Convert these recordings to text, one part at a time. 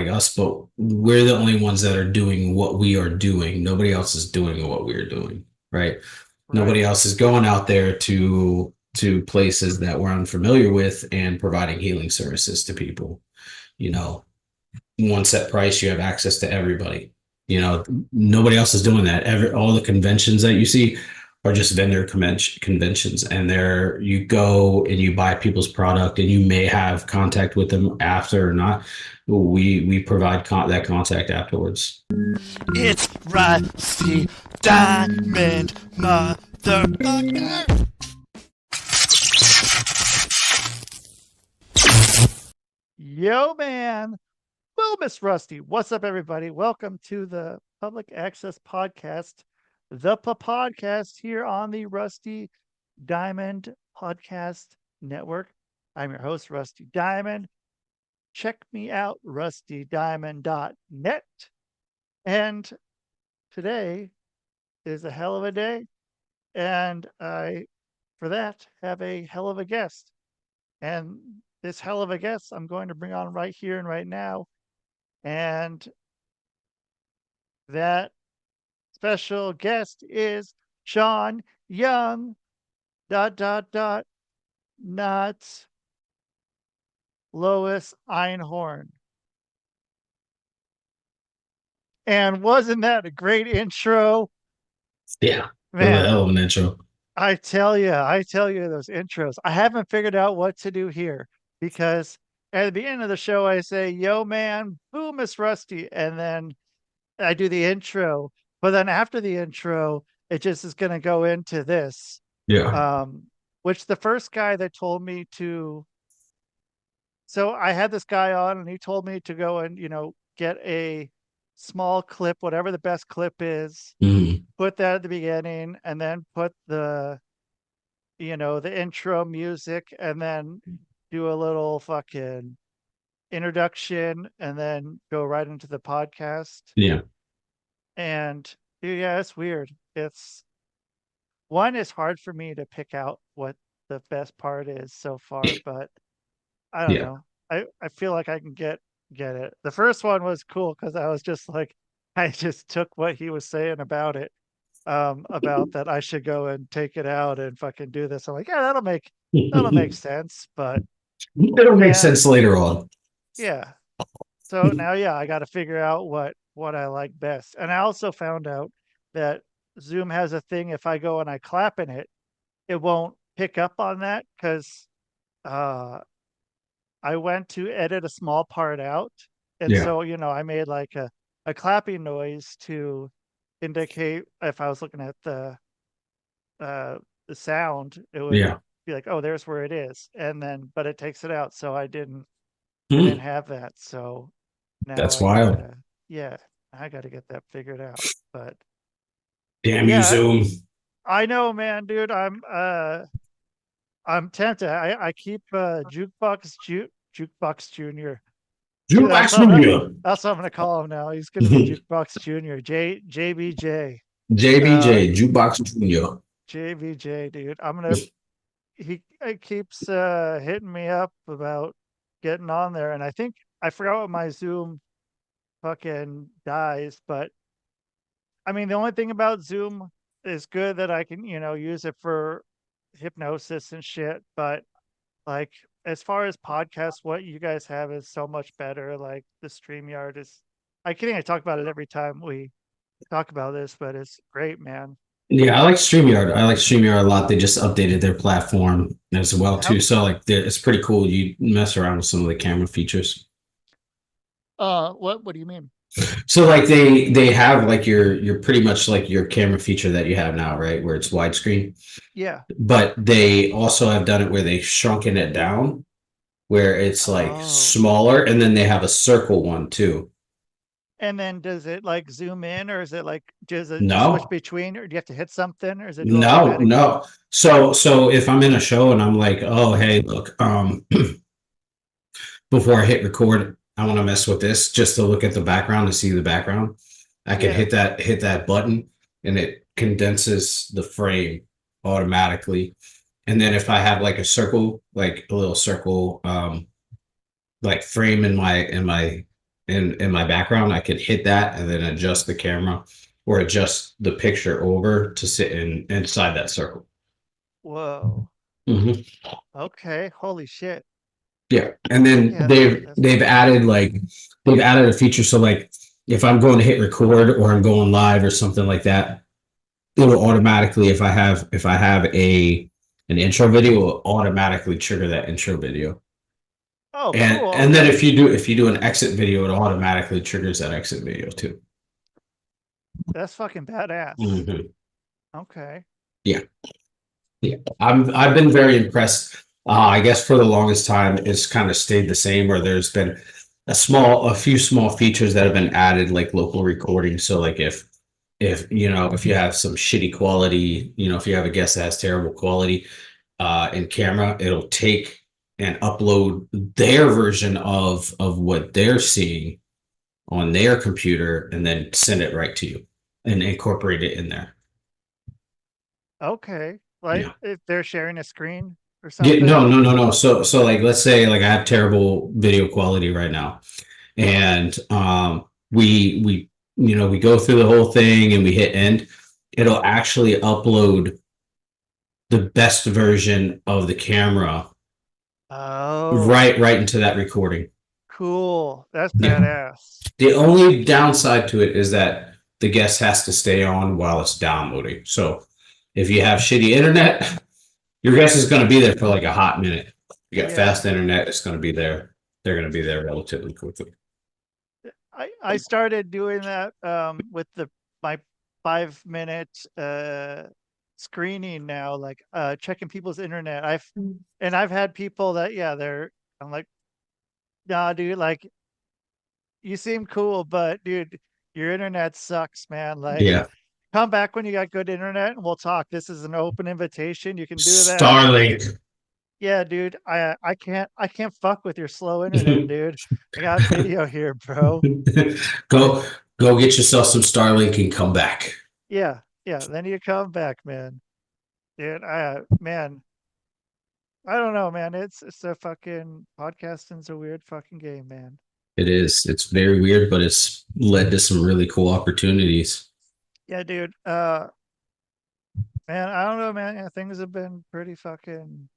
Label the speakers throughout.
Speaker 1: like us, but we're the only ones that are doing what we are doing. Nobody else is doing what we're doing, right?
Speaker 2: Right.
Speaker 1: Nobody else is going out there to places that we're unfamiliar with and providing healing services to people. You know, one set price, you have access to everybody. You know, nobody else is doing that. All the conventions that you see are just vendor conventions, and there you go and you buy people's product, and you may have contact with them after or not. We provide that contact afterwards.
Speaker 2: It's Rusty Diamond, motherfucker. Yo, man. Well, Miss Rusty, what's up, everybody? Welcome to the Public Access Podcast, the podcast here on the Rusty Diamond Podcast Network. I'm your host, Rusty Diamond. Check me out, rustydiamond.net. And today is a hell of a day. And I, for that, have a hell of a guest. And this hell of a guest I'm going to bring on right here and right now. And that special guest is Sean Young, dot, dot, dot, not Lois Einhorn. And wasn't that a great intro?
Speaker 1: Yeah, that was a
Speaker 2: Man,
Speaker 1: hell of an intro.
Speaker 2: I tell you, those intros. I haven't figured out what to do here because at the beginning of the show, I say, yo, man, boom, Miss Rusty. And then I do the intro. But then after the intro, it just is going to go into this,
Speaker 1: Yeah,
Speaker 2: um, which the first guy that told me to. So I had this guy on and he told me to go and, get a small clip, whatever the best clip is,
Speaker 1: mhm.
Speaker 2: put that at the beginning and then put the intro music and then do a little fucking introduction and then go right into the podcast.
Speaker 1: Yeah,
Speaker 2: And yeah, it's weird. It's one is hard for me to pick out what the best part is so far, but I don't
Speaker 1: yeah.
Speaker 2: know. I feel like I can get it. The first one was cool because I was just like I just took what he was saying about that I should go and take it out and fucking do this. I'm like, yeah, that'll make sense. But
Speaker 1: It'll make
Speaker 2: yeah,
Speaker 1: sense later on.
Speaker 2: yeah. So now, yeah, I got to figure out what I like best. And I also found out that Zoom has a thing. If I go and I clap in it, it won't pick up on that because uh, I went to edit a small part out, and
Speaker 1: Yeah,
Speaker 2: so I made like a clapping noise to indicate if I was looking at uh, the sound, it would
Speaker 1: yeah.
Speaker 2: be like, oh, there's where it is, and then but it takes it out, so I didn't
Speaker 1: Hmm.
Speaker 2: have that, so now
Speaker 1: That's
Speaker 2: I
Speaker 1: wild.
Speaker 2: gotta, yeah, I gotta get that figured out. But
Speaker 1: Damn you,
Speaker 2: yeah,
Speaker 1: Zoom.
Speaker 2: I know, man, dude. I'm tempted. I keep Jukebox Junior. Dude,
Speaker 1: Jukebox Junior.
Speaker 2: that's what I'm gonna call him now. He's gonna be Jukebox Junior. JBJ.
Speaker 1: JBJ, Jukebox Junior.
Speaker 2: JBJ, dude. He keeps hitting me up about getting on there, and I think I forgot what my Zoom fucking dies, but I mean the only thing about Zoom is good that I can, use it for hypnosis and shit, but like as far as podcasts, what you guys have is so much better. Like the StreamYard is I kidding, I talk about it every time we talk about this, but it's great, man.
Speaker 1: Yeah, I like StreamYard. I like StreamYard a lot. They just updated their platform as well
Speaker 2: How
Speaker 1: too. So like, it's pretty cool. You mess around with some of the camera features.
Speaker 2: what do you mean?
Speaker 1: So like they have like your pretty much like your camera feature that you have now, right? Where it's widescreen.
Speaker 2: Yeah.
Speaker 1: But they also have done it where they've shrunken it down, where it's like
Speaker 2: Oh.
Speaker 1: smaller, and then they have a circle one too.
Speaker 2: And then does it like zoom in or is it like does it switch
Speaker 1: No,
Speaker 2: between or do you have to hit something or does it do
Speaker 1: no,
Speaker 2: automatically?
Speaker 1: no. So if I'm in a show and I'm like, oh hey, look, before I hit record, I want to mess with this just to look at the background to see the background. I can
Speaker 2: Yeah.
Speaker 1: hit that button and it condenses the frame automatically. And then if I have like a circle, like a little circle, like frame in my in my background, I could hit that and then adjust the camera or adjust the picture over to sit inside that circle.
Speaker 2: Whoa.
Speaker 1: Hmm.
Speaker 2: Okay. Holy shit.
Speaker 1: Yeah, and then
Speaker 2: Yeah, that's
Speaker 1: they've added like they've added a feature so like if I'm going to hit record or I'm going live or something like that, it will automatically if I have a an intro video, it will automatically trigger that intro video.
Speaker 2: oh cool.
Speaker 1: And then
Speaker 2: Okay.
Speaker 1: if you do an exit video, it automatically triggers that exit video too.
Speaker 2: That's fucking badass.
Speaker 1: Hmm.
Speaker 2: Okay.
Speaker 1: Yeah, yeah. I've been very impressed. I guess for the longest time, it's kind of stayed the same, or there's been a few small features that have been added, like local recording. So, like if you know if you have some shitty quality, you know, if you have a guest that has terrible quality in camera, it'll take and upload their version of what they're seeing on their computer and then send it right to you and incorporate it in there.
Speaker 2: Okay. Like
Speaker 1: Yeah.
Speaker 2: if they're sharing a screen or
Speaker 1: Yeah,
Speaker 2: something.
Speaker 1: no. So like let's say like I have terrible video quality right now. And we you know we go through the whole thing and we hit end. It'll actually upload the best version of the camera
Speaker 2: Oh,
Speaker 1: right into that recording.
Speaker 2: cool. That's
Speaker 1: Yeah.
Speaker 2: badass.
Speaker 1: The only downside to it is that the guest has to stay on while it's downloading. So if you have shitty internet, your guest is going to be there for like a hot minute. You got
Speaker 2: Yeah.
Speaker 1: fast internet, it's going to be there. They're going to be there relatively quickly.
Speaker 2: I started doing that with the my 5 minute screening now, like checking people's internet. I've had people that yeah, I'm like, nah, dude, like you seem cool, but dude, your internet sucks, man. Like
Speaker 1: Yeah.
Speaker 2: come back when you got good internet and we'll talk. This is an open invitation. You can do that.
Speaker 1: Starlink.
Speaker 2: Yeah, dude. I can't fuck with your slow internet, dude. I got video here, bro.
Speaker 1: go go get yourself some Starlink and come back.
Speaker 2: Yeah, yeah. Then you come back, man. Dude, man, I don't know, man. It's a fucking podcasting's a weird fucking game, man.
Speaker 1: It is. It's very weird, but it's led to some really cool opportunities.
Speaker 2: Yeah, dude. Man, I don't know, man. Yeah, things have been pretty fucking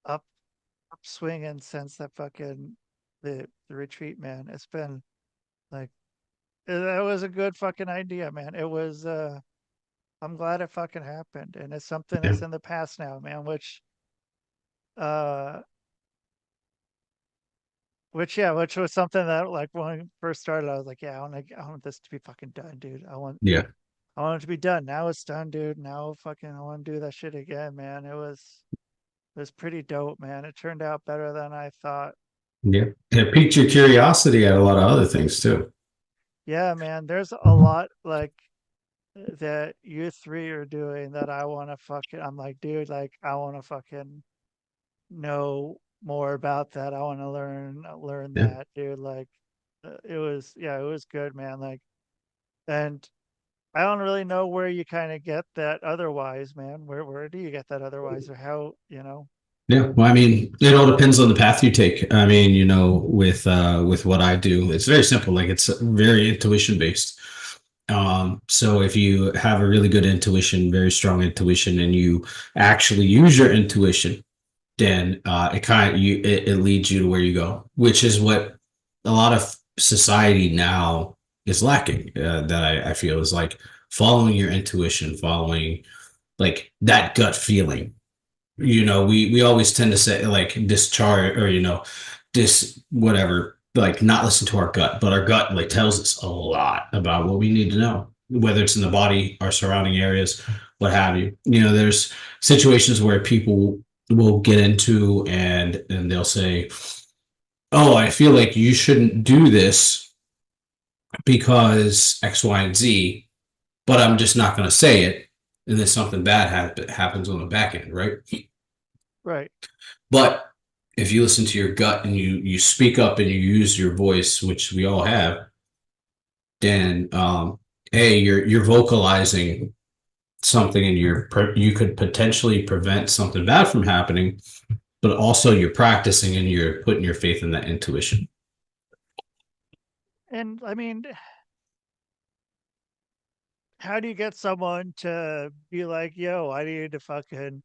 Speaker 2: up upswinging since that fucking the retreat, man. It's been like that was a good fucking idea, man. It was I'm glad it fucking happened, and it's something
Speaker 1: Yeah.
Speaker 2: that's in the past now, man. Uh, which was something that like when I first started, I was like, yeah, I want this to be fucking done, dude.
Speaker 1: Yeah.
Speaker 2: I want it to be done. Now it's done, dude. Now fucking I want to do that shit again, man. It was pretty dope, man. It turned out better than I thought.
Speaker 1: Yeah. And it piqued your curiosity at a lot of other things too.
Speaker 2: Yeah, man. There's a lot like that you three are doing that I want to fucking. I'm like, dude, like I want to fucking know more about that. I want to learn
Speaker 1: Yeah.
Speaker 2: that, dude. Like it was yeah, it was good, man. Like and I don't really know where you kind of get that otherwise, man. Where do you get that otherwise or how, you know?
Speaker 1: Yeah. Well, I mean, it all depends on the path you take. I mean, you know, with what I do, it's very simple. Like it's very intuition based. So if you have a really good intuition, very strong intuition, and you actually use your intuition, then it leads you to where you go, which is what a lot of society now is lacking. That I feel is like following your intuition, following like that gut feeling. You know, we always tend to say like discharge or you know, this whatever, like not listen to our gut, but our gut like tells us a lot about what we need to know, whether it's in the body, our surrounding areas, what have you. You know, there's situations where people will get into and they'll say, "Oh, I feel like you shouldn't do this because X, Y, and Z," but I'm just not going to say it, and then something bad happens on the back end, right?
Speaker 2: Right.
Speaker 1: But if you listen to your gut and you speak up and you use your voice, which we all have, then hey, you're vocalizing something and you could potentially prevent something bad from happening, but also you're practicing and you're putting your faith in that intuition.
Speaker 2: And I mean, how do you get someone to be like, yo, I need to fucking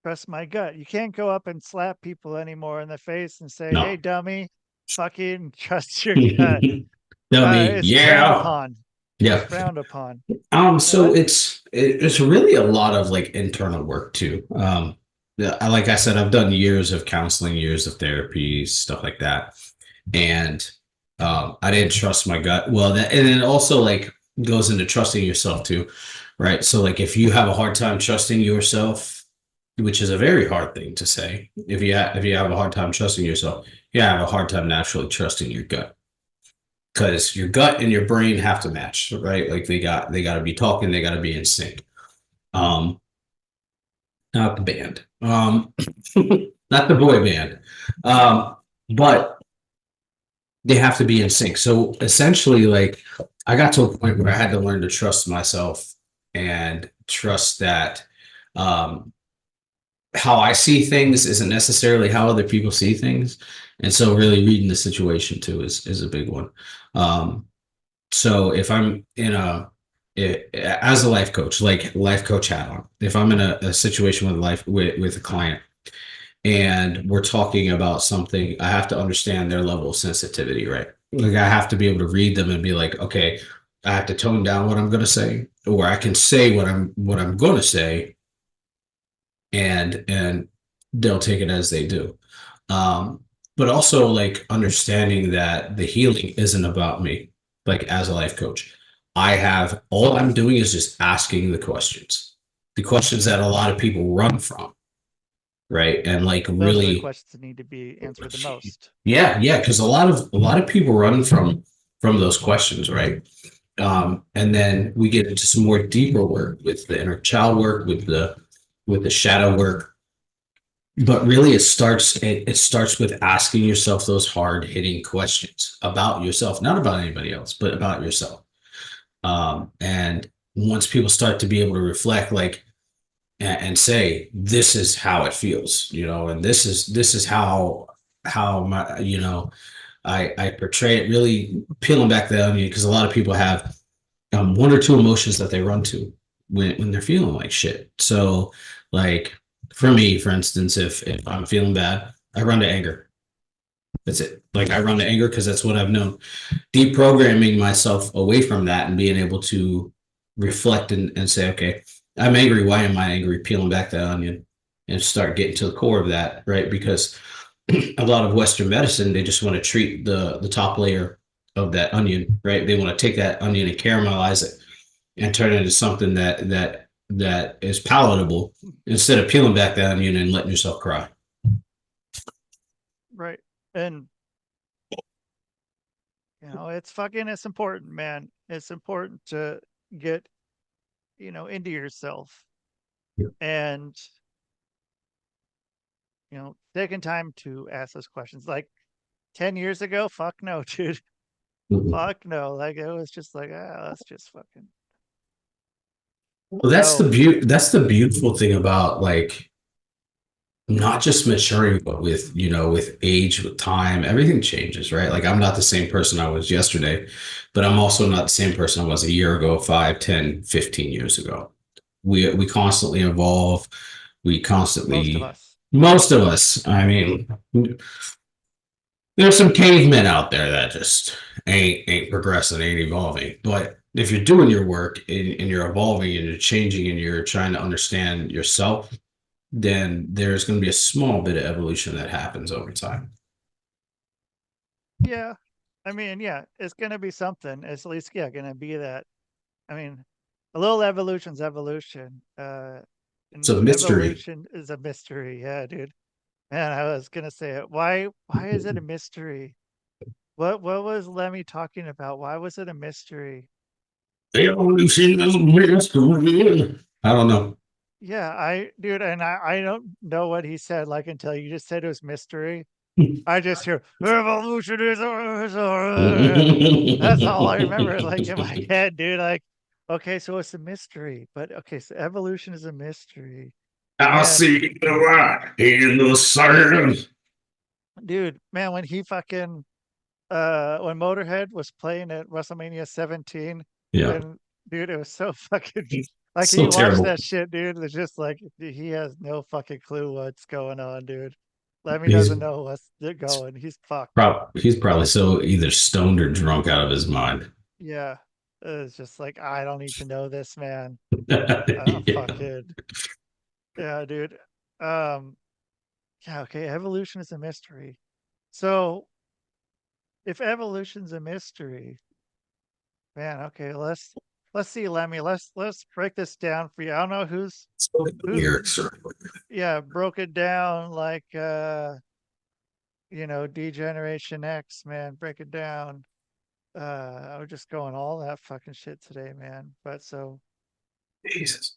Speaker 2: trust my gut? You can't go up and slap people anymore in the face and say, hey,
Speaker 1: No.
Speaker 2: dummy, fucking trust your gut.
Speaker 1: Dummy.
Speaker 2: It's frowned
Speaker 1: Yeah.
Speaker 2: upon. It's
Speaker 1: Yeah.
Speaker 2: frowned upon.
Speaker 1: So
Speaker 2: What?
Speaker 1: it's really a lot of like internal work too. Yeah, like I said, I've done years of counseling, years of therapy, stuff like that, and I didn't trust my gut. Well, that and it also like goes into trusting yourself too, right? So like if you have a hard time trusting yourself, which is a very hard thing to say, if you have a hard time trusting yourself, you have a hard time naturally trusting your gut because your gut and your brain have to match, right? Like they got to be talking, they got to be in sync. Um, Not the band, not the boy band, but they have to be in sync. So essentially, like I got to a point where I had to learn to trust myself and trust that um, how I see things isn't necessarily how other people see things. And so really reading the situation too is a big one. Um, So if I'm in as a life coach, like life coach hat on, if I'm in a situation with a client and we're talking about something, I have to understand their level of sensitivity, right? Like I have to be able to read them and be like, okay, I have to tone down what I'm going to say, or I can say what I'm going to say, and they'll take it as they do. But also like understanding that the healing isn't about me, like as a life coach. I have all I'm doing is just asking the questions that a lot of people run from, right? And like
Speaker 2: Those are the
Speaker 1: really,
Speaker 2: questions that need to be answered the most.
Speaker 1: yeah, because a lot of people run from those questions, right? And then we get into some more deeper work with the inner child work, with the shadow work, but really it starts with asking yourself those hard hitting questions about yourself, not about anybody else, but about yourself. And once people start to be able to reflect, like and say, this is how it feels, and this is how my I portray it, really peeling back the onion, because a lot of people have one or two emotions that they run to when they're feeling like shit. So, like for me, for instance, if I'm feeling bad, I run to anger. That's it. Like I run to anger because that's what I've known. Deprogramming myself away from that and being able to reflect and say, okay, I'm angry. Why am I angry? Peeling back that onion and start getting to the core of that, right? Because a lot of Western medicine, they just want to treat the top layer of that onion, right? They want to take that onion and caramelize it and turn it into something that is palatable instead of peeling back that onion and letting yourself cry.
Speaker 2: Right. And it's important, man. It's important to get, into yourself and, taking time to ask those questions. Like 10 years ago, fuck no, dude. Fuck no. Like it was just like, let's just fucking
Speaker 1: Well, that's the
Speaker 2: go.
Speaker 1: beauty. That's the beautiful thing about like not just maturing, but with age, with time, everything changes, right? Like I'm not the same person I was yesterday, but I'm also not the same person I was a year ago, 5, 10, 15 years ago. We constantly evolve. We
Speaker 2: Most of
Speaker 1: constantly,
Speaker 2: us.
Speaker 1: most of us, I mean, there's some cavemen out there that just ain't progressing, ain't evolving. But if you're doing your work and you're evolving and you're changing and you're trying to understand yourself, then there's going to be a small bit of evolution that happens over time.
Speaker 2: Yeah. I mean, yeah, it's gonna be something. It's at least, yeah, gonna be that. I mean, a little evolution's evolution.
Speaker 1: It's
Speaker 2: And
Speaker 1: a mystery.
Speaker 2: evolution is a mystery. Yeah, dude. Man, I was gonna say it. Why is it a mystery? What was Lemmy talking about? Why was it a mystery?
Speaker 1: Evolution is a mystery. I don't know.
Speaker 2: Yeah, dude, and I don't know what he said, like until you just said it was mystery. I just hear evolution is that's all I remember, like in my head, dude. Like, okay, so it's a mystery, but okay, so evolution is a mystery.
Speaker 1: I
Speaker 2: Man,
Speaker 1: see the light in the sand.
Speaker 2: dude, man, when he fucking when Motorhead was playing at WrestleMania 17,
Speaker 1: Yeah.
Speaker 2: and dude, it was so fucking like
Speaker 1: So
Speaker 2: you watch
Speaker 1: terrible.
Speaker 2: that shit, dude. It's just like he has no fucking clue what's going on, dude. Lemmy
Speaker 1: He's
Speaker 2: doesn't know what's going. He's fucked.
Speaker 1: he's probably so either stoned or drunk out of his mind.
Speaker 2: Yeah, it's just like I don't need to know this, man.
Speaker 1: Yeah.
Speaker 2: Fucking yeah, dude. Um, yeah, okay. Evolution is a mystery. So if evolution's a mystery, man, okay, let's see, Lemmy. Let's break this down for you. I don't know who's
Speaker 1: Lyrics are
Speaker 2: yeah, broke it down like Degeneration X, man, break it down. I was just going all that fucking shit today, man. But so
Speaker 1: Jesus.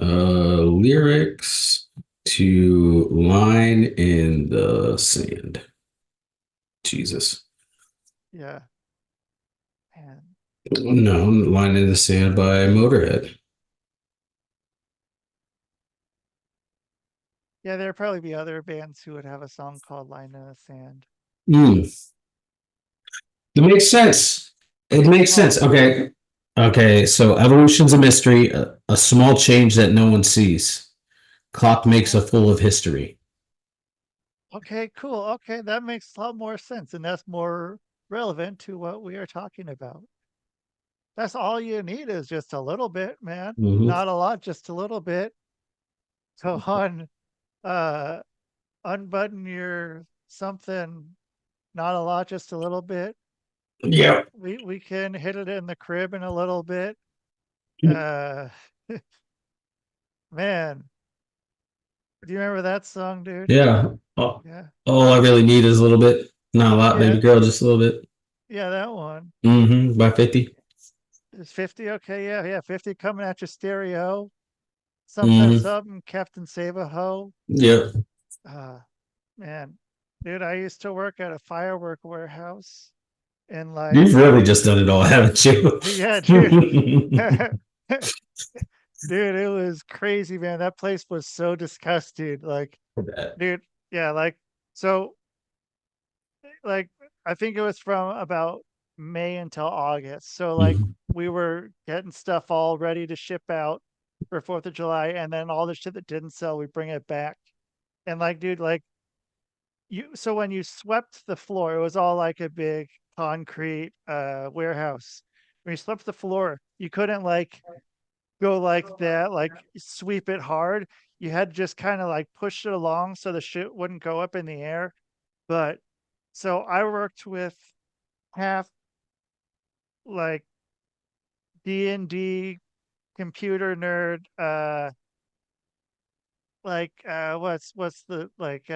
Speaker 1: Lyrics to Line in the Sand. Jesus.
Speaker 2: yeah, man.
Speaker 1: No, Line in the Sand by Motorhead.
Speaker 2: Yeah, there'd probably be other bands who would have a song called Line in the Sand.
Speaker 1: Mm, it makes sense. It makes
Speaker 2: Oh,
Speaker 1: sense. Okay. Okay. So evolution's a mystery, a small change that no one sees. Clock makes a
Speaker 2: oh,
Speaker 1: fool of history.
Speaker 2: okay, cool. Okay, that makes a lot more sense, and that's more relevant to what we are talking about. That's all you need is just a little bit, man.
Speaker 1: Mhm.
Speaker 2: Not a lot, just a little bit. So uh, unbutton your something. Not a lot, just a little bit.
Speaker 1: Yeah.
Speaker 2: We can hit it in the crib in a little bit. Uh, man, do you remember that song, dude?
Speaker 1: Yeah. Oh,
Speaker 2: Yeah.
Speaker 1: all I really need is a little bit. Not a lot, baby
Speaker 2: Yeah,
Speaker 1: girl, just a little bit.
Speaker 2: yeah, that one.
Speaker 1: By 50.
Speaker 2: Is 50 okay? Yeah, yeah, 50 coming at your stereo. Something,
Speaker 1: Mm-hmm.
Speaker 2: something, Captain Save a Ho.
Speaker 1: Yep.
Speaker 2: Uh, man, dude, I used to work at a firework warehouse and like,
Speaker 1: You've really just done it all, haven't you?
Speaker 2: yeah, dude. Dude, it was crazy, man. That place was so disgusting. Like, dude, yeah, so, like, I think it was from about May until August. So, like,
Speaker 1: Mhm.
Speaker 2: we were getting stuff all ready to ship out for 4th of July, and then all the shit that didn't sell, we bring it back. And, like, dude, like, so when you swept the floor, it was all like a big concrete warehouse. When you swept the floor, you couldn't like go like that, like sweep it hard. You had to just kind of like push it along so the shit wouldn't go up in the air. But so I worked with half like D&D computer nerd, what's the like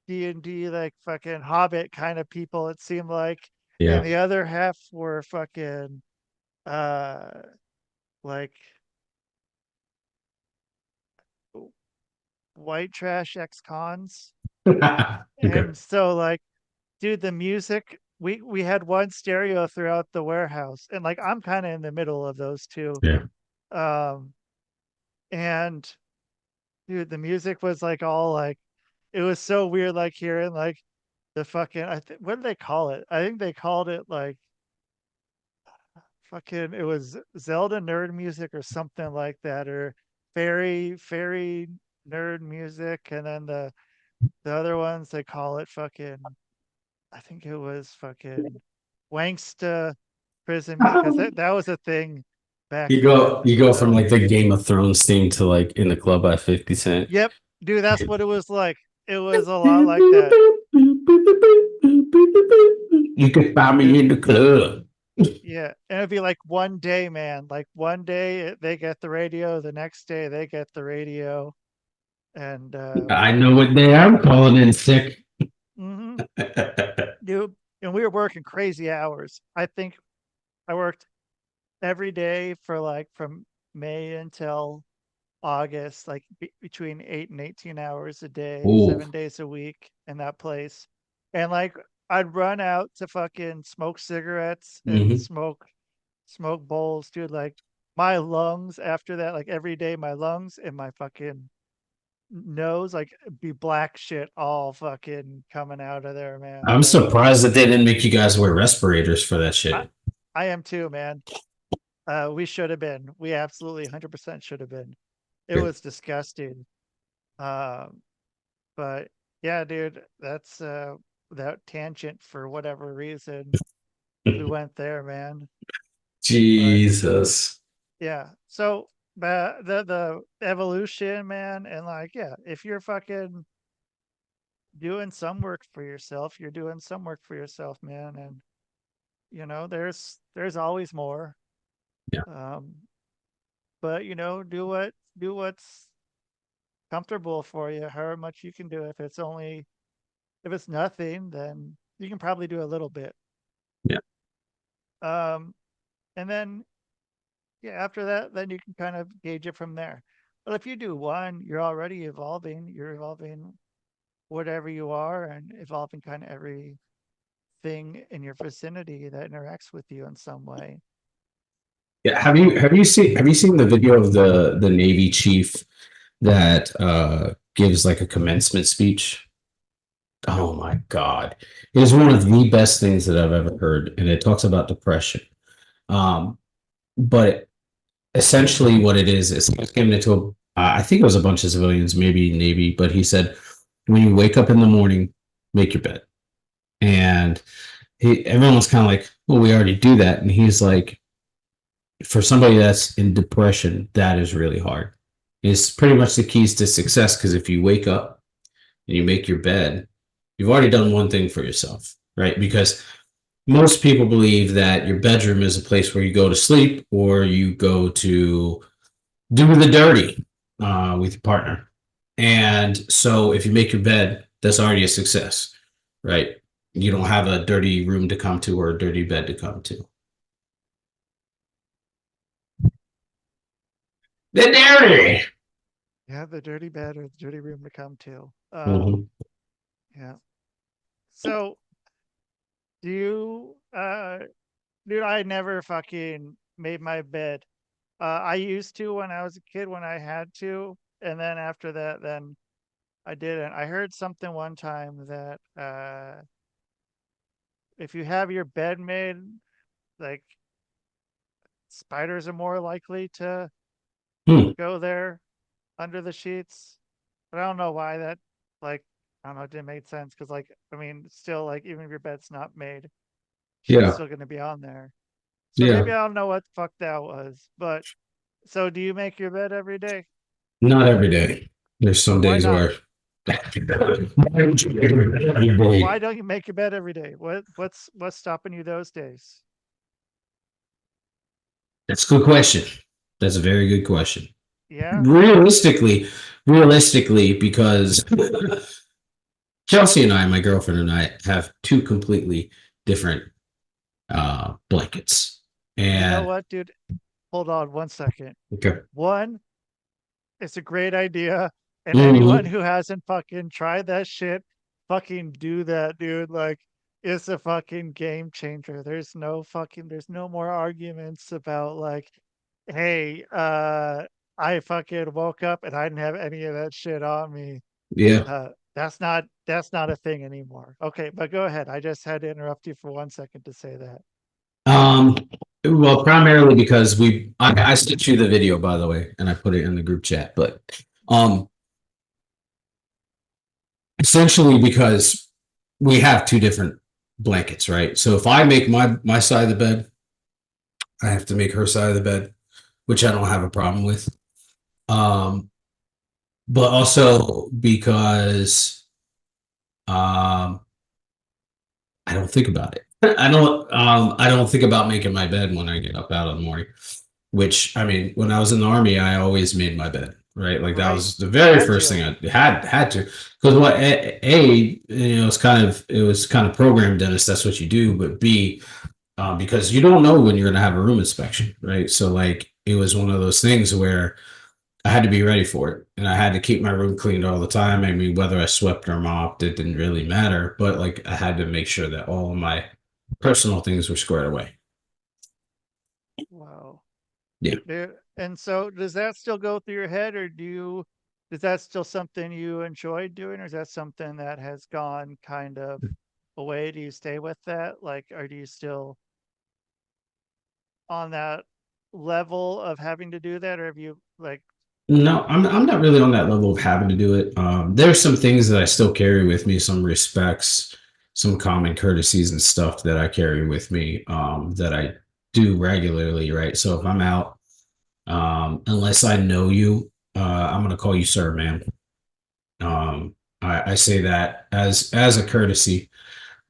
Speaker 2: D&D like fucking Hobbit kind of people it seemed like, and
Speaker 1: Yeah.
Speaker 2: the other half were fucking uh like white trash ex-cons.
Speaker 1: Okay.
Speaker 2: And so like, dude, the music, we had one stereo throughout the warehouse, and like I'm kind of in the middle of those two.
Speaker 1: Yeah.
Speaker 2: Um and dude, the music was like all like it was so weird, like hearing like the fucking what did they call it? I think they called it like fucking it was Zelda nerd music or something like that, or fairy nerd music, and then the other ones they call it fucking I think it was fucking Wangsta prison music because that was a thing back then.
Speaker 1: You go from like the Game of Thrones theme to like in the club by 50 Cent.
Speaker 2: Yep, dude, that's what it was like. It was a lot like that.
Speaker 1: You can find me
Speaker 2: Dude,
Speaker 1: in the club.
Speaker 2: yeah, and it'd be like one day, man. Like one day they get the radio, the next day they get the radio, and
Speaker 1: I know what day I'm calling in sick.
Speaker 2: mhm, dude, and we were working crazy hours. I think I worked every day for like from May until August, like between 8 and 18 hours a day,
Speaker 1: Ooh.
Speaker 2: 7 days a week in that place. And like I'd run out to fucking smoke cigarettes and
Speaker 1: Hmm.
Speaker 2: smoke bowls, dude. Like my lungs after that, like every day, my lungs and my fucking nose, like be black shit all fucking coming out of there, man.
Speaker 1: I'm
Speaker 2: Like
Speaker 1: surprised that they didn't make you guys wear respirators for that
Speaker 2: I,
Speaker 1: shit.
Speaker 2: I am too, man. We should have been. We absolutely 100% should have been. It
Speaker 1: Yeah.
Speaker 2: was disgusting. Um, but yeah, dude, that's that tangent for whatever reason we went there, man. But
Speaker 1: Jesus.
Speaker 2: yeah, so the evolution, man, and like yeah, if you're fucking doing some work for yourself, you're doing some work for yourself, man, and there's always more.
Speaker 1: Yeah.
Speaker 2: Um, but do what's comfortable for you, however much you can do. If it's nothing, then you can probably do a little bit.
Speaker 1: Yeah.
Speaker 2: Um, and then yeah, after that, then you can kind of gauge it from there. But if you do one, you're already evolving. You're evolving whatever you are and evolving kind of everything in your vicinity that interacts with you in some way.
Speaker 1: Yeah. Have you seen the video of the Navy chief that gives like a commencement speech? Oh my God. It is one of the best things that I've ever heard. And it talks about depression. But essentially what it is he was giving it to I think it was a bunch of civilians, maybe Navy, but he said, when you wake up in the morning, make your bed. And everyone was kind of like, well, we already do that. And he's like, for somebody that's in depression, that is really hard. It's pretty much the keys to success because if you wake up and you make your bed, you've already done one thing for yourself, right? Because most people believe that your bedroom is a place where you go to sleep or you go to do the dirty with your partner. And so if you make your bed, that's already a success, right? You don't have a dirty room to come to or a dirty bed to come to. The dirty.
Speaker 2: Yeah, the dirty bed or the dirty room to come to.
Speaker 1: Mm-hmm.
Speaker 2: Yeah. So do dude, I never fucking made my bed. I used to when I was a kid when I had to, and then after that, then I didn't. I heard something one time that if you have your bed made, like spiders are more likely to
Speaker 1: Hmm.
Speaker 2: go there under the sheets. But I don't know why that, like, I don't know, it didn't make sense because, like, I mean, still, like, even if your bed's not made, shit's
Speaker 1: Yeah.
Speaker 2: still going to be on there. So maybe
Speaker 1: Yeah.
Speaker 2: I don't know what the fuck that was. But so do you make your bed every day?
Speaker 1: Not every day. There's some
Speaker 2: Why
Speaker 1: days
Speaker 2: not?
Speaker 1: where every
Speaker 2: Why
Speaker 1: day.
Speaker 2: don't you make your bed every day? What's stopping you those days?
Speaker 1: That's a good question. That's a very good question.
Speaker 2: Yeah.
Speaker 1: Realistically, realistically, because Chelsea and I, my girlfriend and I, have two completely different blankets.
Speaker 2: You know
Speaker 1: And
Speaker 2: what, dude? Hold on 1 second.
Speaker 1: okay.
Speaker 2: One, it's a great idea. And anyone
Speaker 1: Mhm.
Speaker 2: who hasn't fucking tried that shit, fucking do that, dude. Like, it's a fucking game changer. There's no more arguments about like, hey, I fucking woke up and I didn't have any of that shit on me.
Speaker 1: Yeah.
Speaker 2: That's not a thing anymore. Okay, but go ahead. I just had to interrupt you for 1 second to say that.
Speaker 1: Um, well, primarily because I sent you the video, by the way, and I put it in the group chat, but um, essentially because we have two different blankets, right? So if I make my side of the bed, I have to make her side of the bed, which I don't have a problem with. Um, but also because um, I don't think about it. I don't think about making my bed when I get up out of the morning. Which I mean, when I was in the army, I always made my bed. Right, like that
Speaker 2: Right?
Speaker 1: was the
Speaker 2: You
Speaker 1: very
Speaker 2: had
Speaker 1: first thing
Speaker 2: to.
Speaker 1: I had to. Because what it was kind of programmed, Dennis. That's what you do. But B, because you don't know when you're going to have a room inspection, right? So like it was one of those things where I had to be ready for it, and I had to keep my room cleaned all the time. I mean, whether I swept or mopped, it didn't really matter. But like I had to make sure that all of my personal things were squared away.
Speaker 2: Wow.
Speaker 1: Yeah.
Speaker 2: Dude, and so does that still go through your head or do you is that still something you enjoy doing, or is that something that has gone kind of away? Do you stay with that? Like, or do you still on that level of having to do that, or have you like,
Speaker 1: No, I'm not really on that level of having to do it. There's some things that I still carry with me, some respects, some common courtesies and stuff that I carry with me, that I do regularly, right? So if I'm out, unless I know you, I'm gonna call you sir, man. I say that as a courtesy.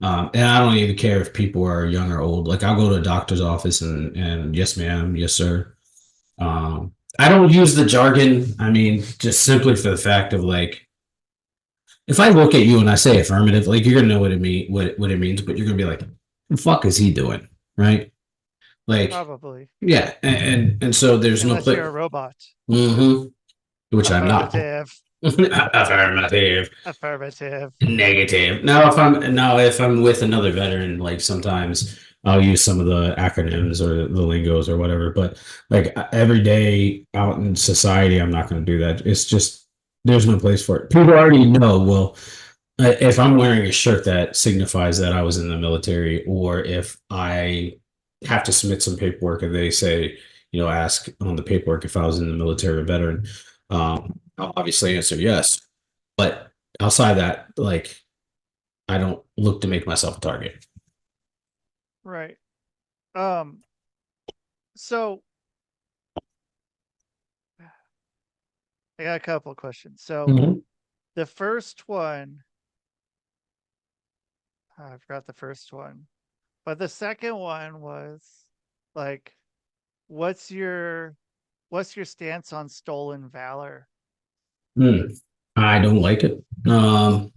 Speaker 1: And I don't even care if people are young or old. Like I'll go to a doctor's office and yes, ma'am, yes, sir. I don't use the jargon. I mean, just simply for the fact of like, if I look at you and I say affirmative, like you're gonna know what it what it means, but you're gonna be like, the fuck is he doing, right? Like,
Speaker 2: probably,
Speaker 1: yeah, and so there's no
Speaker 2: unless you're a
Speaker 1: place,
Speaker 2: robot?
Speaker 1: mm-hmm, which I'm not.
Speaker 2: Affirmative,
Speaker 1: Affirmative.
Speaker 2: affirmative.
Speaker 1: Negative. Now if I'm with another veteran, like sometimes I'll use some of the acronyms or the lingos or whatever. But like every day out in society, I'm not going to do that. It's just there's no place for it. People already know. Well, if I'm wearing a shirt that signifies that I was in the military, or if I have to submit some paperwork and they say, ask on the paperwork if I was in the military or veteran, I'll obviously answer yes. But outside that, like I don't look to make myself a target.
Speaker 2: Right. Um, so I got a couple of questions. So
Speaker 1: Mhm.
Speaker 2: the first one, I forgot the first one, but the second one was like, what's your what's your stance on stolen valor?
Speaker 1: Mm. I don't like it. I'm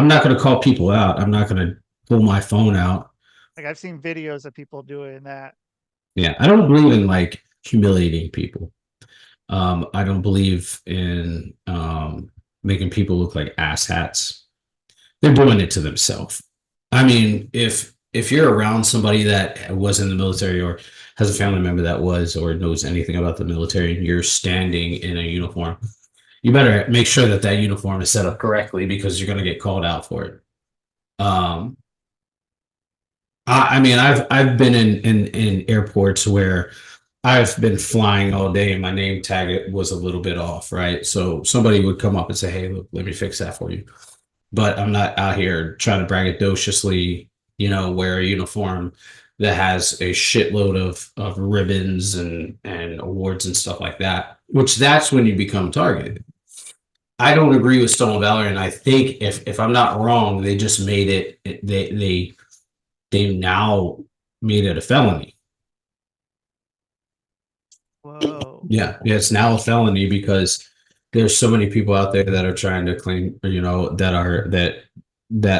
Speaker 1: not going to call people out. I'm not going to pull my phone out.
Speaker 2: Like I've seen videos of people doing that.
Speaker 1: Yeah, I don't believe in like humiliating people. I don't believe in making people look like asshats. They're doing it to themselves. I mean, if you're around somebody that was in the military or has a family member that was or knows anything about the military and you're standing in a uniform, you better make sure that that uniform is set up correctly because you're going to get called out for it. Um, I mean, I've been in airports where I've been flying all day and my name tag was a little bit off, right? So somebody would come up and say, "Hey, look, let me fix that for you." But I'm not out here trying to braggadociously, wear a uniform that has a shitload of ribbons and awards and stuff like that. Which that's when you become targeted. I don't agree with stolen valor, and I think if I'm not wrong, they just made they now made it a felony.
Speaker 2: Whoa.
Speaker 1: Yeah, it's now a felony because there's so many people out there that are trying to claim, that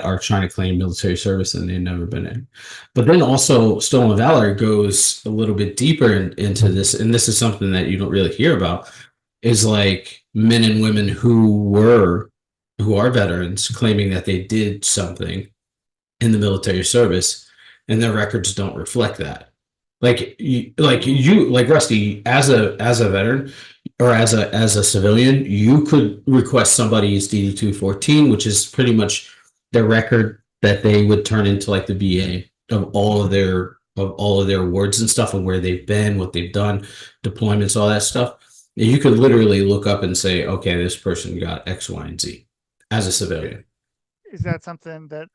Speaker 1: are trying to claim military service and they've never been in. But then also stolen valor goes a little bit deeper into this, and this is something that you don't really hear about, is like men and women who are veterans claiming that they did something in the military service and their records don't reflect that.
Speaker 2: Ooh.
Speaker 1: Like Rusty, as a veteran or as a civilian, you could request somebody's DD 214, which is pretty much their record that they would turn into like the BA of all of their awards and stuff and where they've been, what they've done, deployments, all that stuff. And you could literally look up and say, okay, this person got X, Y, and Z as a
Speaker 2: I-
Speaker 1: civilian.
Speaker 2: Is that something that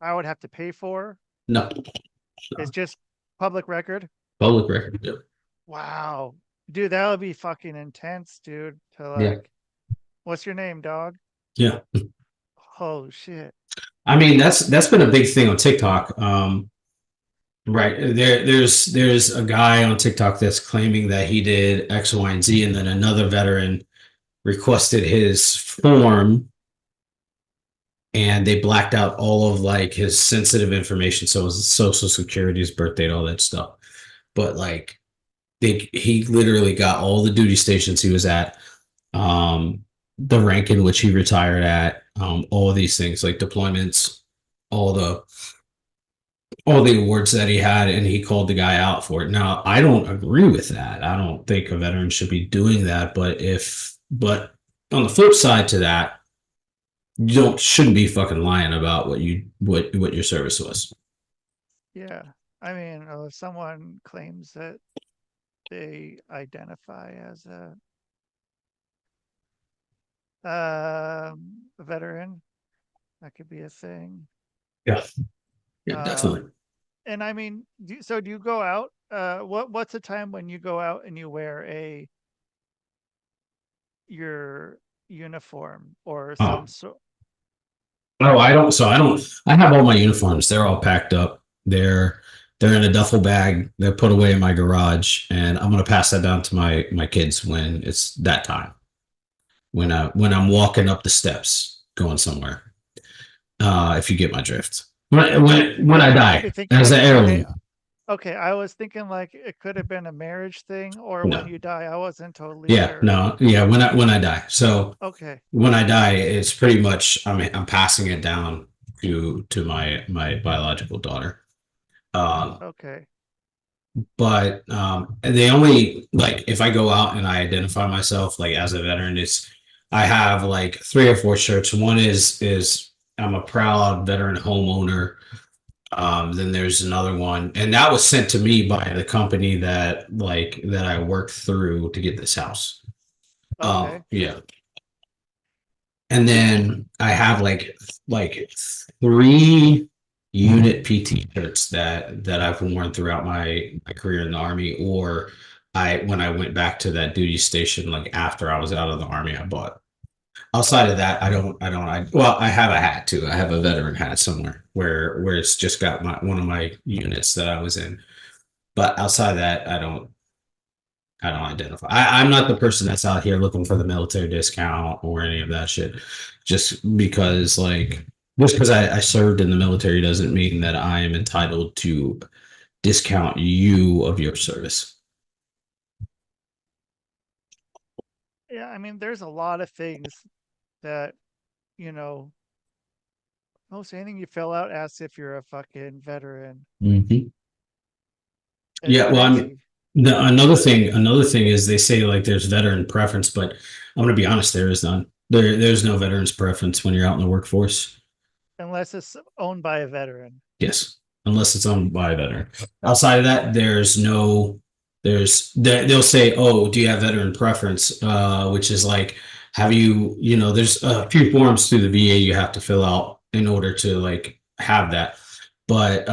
Speaker 2: I would have to pay for?
Speaker 1: No,
Speaker 2: It's
Speaker 1: no.
Speaker 2: just public record?
Speaker 1: Public record. Yep.
Speaker 2: Wow. Dude, that would be fucking intense, dude. To
Speaker 1: Yeah.
Speaker 2: like, what's your name, dog?
Speaker 1: Yeah.
Speaker 2: Oh shit.
Speaker 1: I mean, that's been a big thing on TikTok. Right. There's a guy on TikTok that's claiming that he did X, Y, and Z, and then another veteran requested his form and they blacked out all of like his sensitive information. So his social security, his birth date, all that stuff. But like he literally got all the duty stations he was at, the rank in which he retired at, all of these things like deployments, all the all the awards that he had, and he called the guy out for it. Now, I don't agree with that. I don't think a veteran should be doing that, but on the flip side to that, you don't shouldn't be fucking lying about what your service was.
Speaker 2: Yeah. I mean, if someone claims that they identify as a veteran, that could be a thing.
Speaker 1: Yeah, yeah, definitely.
Speaker 2: Um, and I mean, so do you go out? What's a time when you go out and you wear a your uniform or some
Speaker 1: Oh,
Speaker 2: sort?
Speaker 1: oh, I don't. So I don't. I have all my uniforms. They're all packed up. They're in a duffel bag. They're put away in my garage, and I'm gonna pass that down to my kids when it's that time. When I'm walking up the steps going somewhere. If you get my drift. When I
Speaker 2: Yeah, I'd
Speaker 1: die
Speaker 2: be thinking
Speaker 1: as an
Speaker 2: like, okay,
Speaker 1: heirloom.
Speaker 2: okay. I was thinking like it could have been a marriage thing or when
Speaker 1: No.
Speaker 2: you die. I wasn't totally
Speaker 1: Yeah.
Speaker 2: sure.
Speaker 1: No. Yeah. When I die. So
Speaker 2: Okay,
Speaker 1: when I die, it's pretty much I'm passing it down to my biological daughter. Um,
Speaker 2: okay,
Speaker 1: but they only like if I go out and I identify myself like as a veteran, it's I have like 3 or 4 shirts. One is I'm a proud veteran homeowner. Then there's another one, and that was sent to me by the company that I worked through to get this house.
Speaker 2: okay.
Speaker 1: Yeah, and then I have like 3 unit PT shirts that I've worn throughout my career in the army, or I when I went back to that duty station like after I was out of the army, I bought. Outside of that, well, I have a hat too. I have a veteran hat somewhere where it's just got my one of my units that I was in. But outside of that, I don't identify. I'm not the person that's out here looking for the military discount or any of that shit. Just because, just because I served in the military doesn't mean that I am entitled to discount you of your service.
Speaker 2: Yeah, I mean, there's a lot of things that you know. Most anything you fill out asks if you're a fucking veteran.
Speaker 1: Mhm.
Speaker 2: It's
Speaker 1: Yeah, well, I mean,
Speaker 2: crazy.
Speaker 1: another thing is they say like there's veteran preference, but I'm gonna be honest, there is none. There's no veterans preference when you're out in the workforce.
Speaker 2: Unless it's owned by a veteran.
Speaker 1: Yes, unless it's owned by a veteran. Outside of that, there's no. They'll say, "Oh, do you have veteran preference?" Which is like, have there's a few forms through the VA you have to fill out in order to like have that, but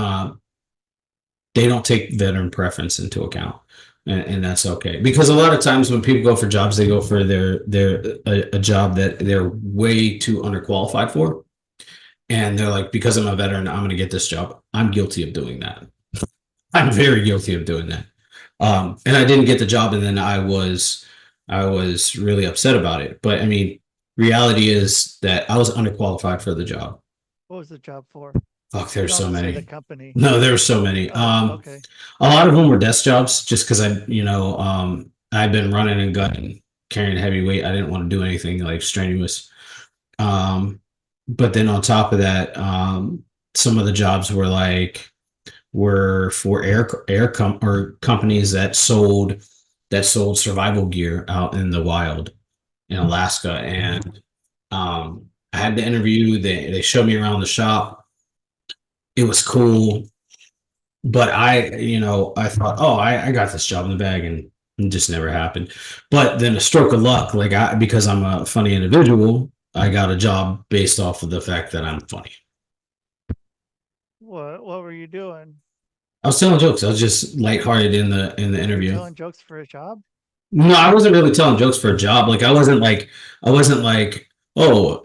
Speaker 1: they don't take veteran preference into account. And that's okay because a lot of times when people go for jobs, they go for a job that they're way too underqualified for, and they're like, because I'm a veteran, I'm going to get this job. I'm guilty of doing that. I'm very guilty of doing that. And I didn't get the job, and then I was really upset about it. But I mean, reality is that I was underqualified for the job.
Speaker 2: What was the job for?
Speaker 1: Fuck,
Speaker 2: You
Speaker 1: there's
Speaker 2: don't have
Speaker 1: so
Speaker 2: to say the
Speaker 1: many.
Speaker 2: company.
Speaker 1: No, there's so many.
Speaker 2: Oh, okay.
Speaker 1: A lot of them were desk jobs, just because I've been running and gunning, carrying heavy weight. I didn't want to do anything like strenuous. Um, but then on top of that, some of the jobs were for or companies that sold survival gear out in the wild in Alaska, and I had the interview. They showed me around the shop. It was cool, but I thought, oh, I got this job in the bag, and it just never happened. But then a stroke of luck, because I'm a funny individual, I got a job based off of the fact that I'm funny.
Speaker 2: What were you doing?
Speaker 1: I was telling jokes. I was just lighthearted in the
Speaker 2: You were
Speaker 1: interview.
Speaker 2: telling jokes for a job?
Speaker 1: No, I wasn't really telling jokes for a job. Like I wasn't like, oh,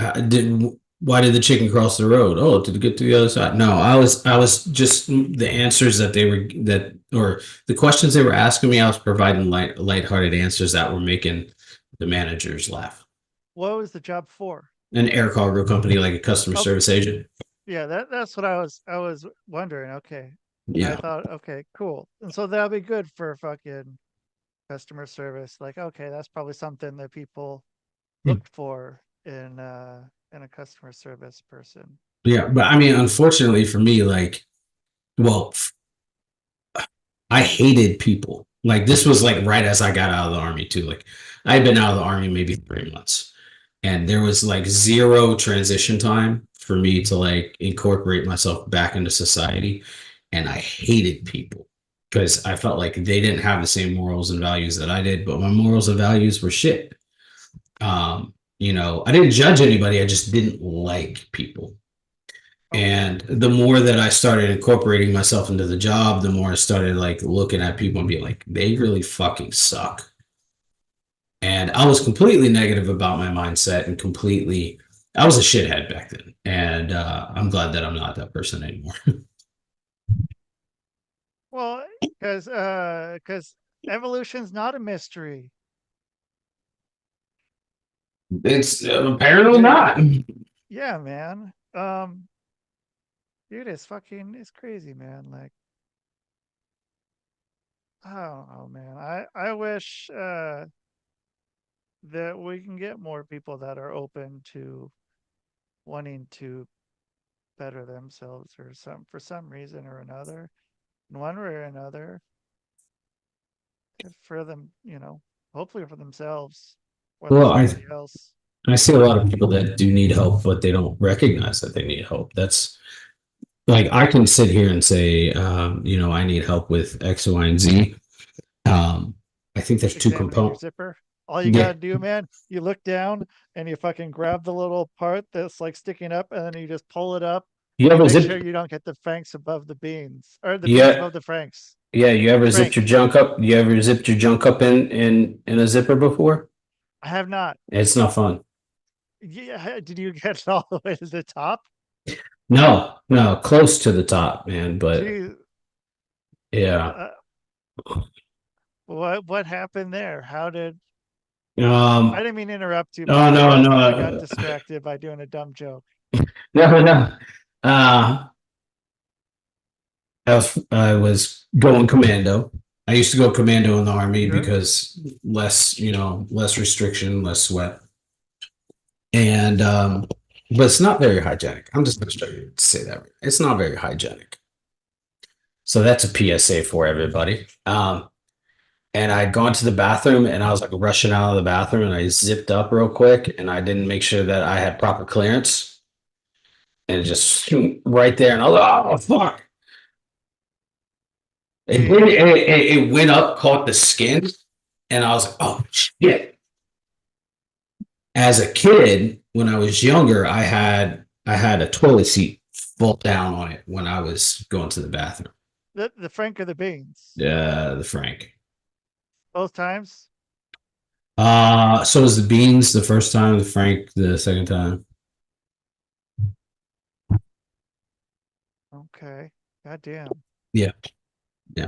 Speaker 1: why did the chicken cross the road? Oh, to get to the other side. No, I was just the answers or the questions they were asking me. I was providing lighthearted answers that were making the managers laugh.
Speaker 2: What was the job for?
Speaker 1: An air cargo company, like a customer
Speaker 2: Okay.
Speaker 1: service agent.
Speaker 2: Yeah, that's what I was wondering. Okay. I
Speaker 1: Yeah,
Speaker 2: thought, okay, cool. And so that'll be good for fucking customer service. Like, okay, that's probably something that people looked for in a customer service person.
Speaker 1: yeah. But I mean, unfortunately for me, well, I hated people. Like this was like right as I got out of the army too. Like I had been out of the army maybe 3 months. and there was like zero transition time for me to like incorporate myself back into society. And I hated people because I felt like they didn't have the same morals and values that I did, but my morals and values were shit. I didn't judge anybody, I just didn't like people.
Speaker 2: Okay.
Speaker 1: And the more that I started incorporating myself into the job, the more I started like looking at people and being like, they really fucking suck. And I was completely negative about my mindset and I was a shithead back then. And I'm glad that I'm not that person anymore.
Speaker 2: Well, because evolution's not a mystery.
Speaker 1: It's apparently
Speaker 2: Dude,
Speaker 1: not.
Speaker 2: yeah, man. Dude, it's crazy, man. Like, oh man. I wish that we can get more people that are open to wanting to better themselves or some for some reason or another, in one way or another, for them, hopefully for themselves more than
Speaker 1: Well,
Speaker 2: somebody else.
Speaker 1: I see a lot of people that do need help, but they don't recognize that they need help. That's like I can sit here and say, I need help with X, Y, and Z. Um, I think there's two
Speaker 2: Examining your
Speaker 1: components.
Speaker 2: zipper. All you
Speaker 1: Yeah,
Speaker 2: gotta do, man, you look down and you fucking grab the little part that's like sticking up, and then you just pull it up,
Speaker 1: you
Speaker 2: and you
Speaker 1: ever
Speaker 2: make sure
Speaker 1: zip?
Speaker 2: you don't get the franks above the beans, or the beans
Speaker 1: Yeah,
Speaker 2: above the franks.
Speaker 1: yeah. You ever zipped your
Speaker 2: Frank,
Speaker 1: junk up? You ever zipped your junk up in a zipper before?
Speaker 2: I have not.
Speaker 1: It's not fun.
Speaker 2: Yeah, did you get all the way to the top?
Speaker 1: No, no, close to the top, man. But
Speaker 2: Gee,
Speaker 1: yeah.
Speaker 2: uh, what happened there? How did I
Speaker 1: Um.
Speaker 2: didn't mean to interrupt you,
Speaker 1: No,
Speaker 2: man.
Speaker 1: no,
Speaker 2: I got
Speaker 1: no,
Speaker 2: distracted by doing a dumb joke.
Speaker 1: no, no. Uh, I was going commando. I used to go commando in the army
Speaker 2: Sure.
Speaker 1: because less restriction, less sweat, and but it's not very hygienic. I'm just going to say that it's not very hygienic. So that's a PSA for everybody. And I'd gone to the bathroom and I was like rushing out of the bathroom and I zipped up real quick and I didn't make sure that I had proper clearance and it just right there and I was like, oh fuck.
Speaker 2: Yeah.
Speaker 1: It went up, caught the skin, and I was like, oh shit. As a kid, when I was younger, I had a toilet seat fall down on it when I was going to the bathroom.
Speaker 2: The frank or the beans?
Speaker 1: The Frank.
Speaker 2: Both times?
Speaker 1: So was the beans the first time, the Frank the second time.
Speaker 2: Okay. God damn.
Speaker 1: Yeah, yeah.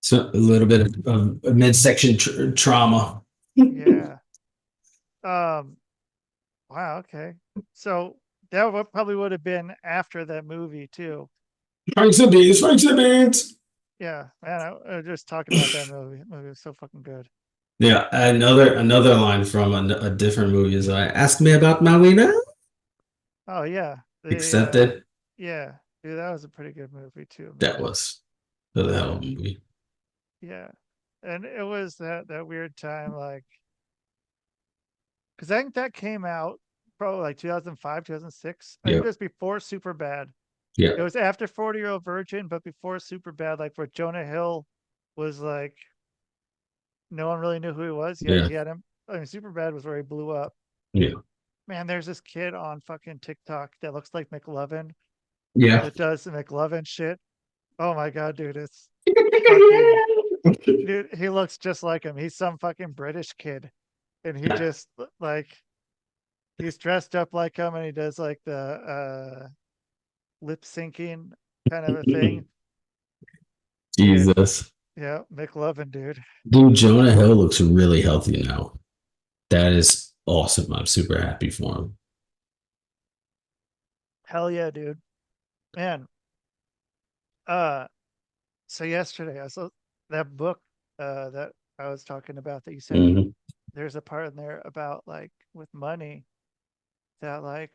Speaker 1: So a little bit of midsection trauma.
Speaker 2: Yeah. Um, wow, okay. So that probably would have been after that movie too.
Speaker 1: Frank's the beans. Frank's the beans.
Speaker 2: Yeah, man, I was just talking about that movie. That movie was so fucking good.
Speaker 1: Yeah, another line from a different movie is I ask me about my wiener.
Speaker 2: Oh yeah.
Speaker 1: Accepted.
Speaker 2: Yeah, dude, that was a pretty good movie too,
Speaker 1: That
Speaker 2: man.
Speaker 1: was the hell
Speaker 2: Yeah.
Speaker 1: of a movie.
Speaker 2: Yeah. And it was that weird time, like, because I think that came out probably like 2005, 2006. I think
Speaker 1: Yeah,
Speaker 2: it was before Super Bad.
Speaker 1: yeah,
Speaker 2: It was after 40-Year-Old Virgin, but before Super Bad, like where Jonah Hill was like, no one really knew who he was. Yet
Speaker 1: yeah,
Speaker 2: he had him. I mean, Super Bad was where he blew up.
Speaker 1: yeah,
Speaker 2: Man, there's this kid on fucking TikTok that looks like McLovin
Speaker 1: yeah.
Speaker 2: that does the McLovin shit. Oh my god, dude, it's fucking dude. He looks just like him. He's some fucking British kid, and he just like he's dressed up like him, and he does like the lip syncing kind of a thing. Dude,
Speaker 1: Jesus.
Speaker 2: yeah, McLovin, dude.
Speaker 1: Dude, Jonah Hill looks really healthy now. That is awesome. I'm super happy for him.
Speaker 2: Hell yeah, dude. Man, uh, so yesterday I saw that book that I was talking about that you sent me.
Speaker 1: Hmm.
Speaker 2: There's a part in there about like with money that like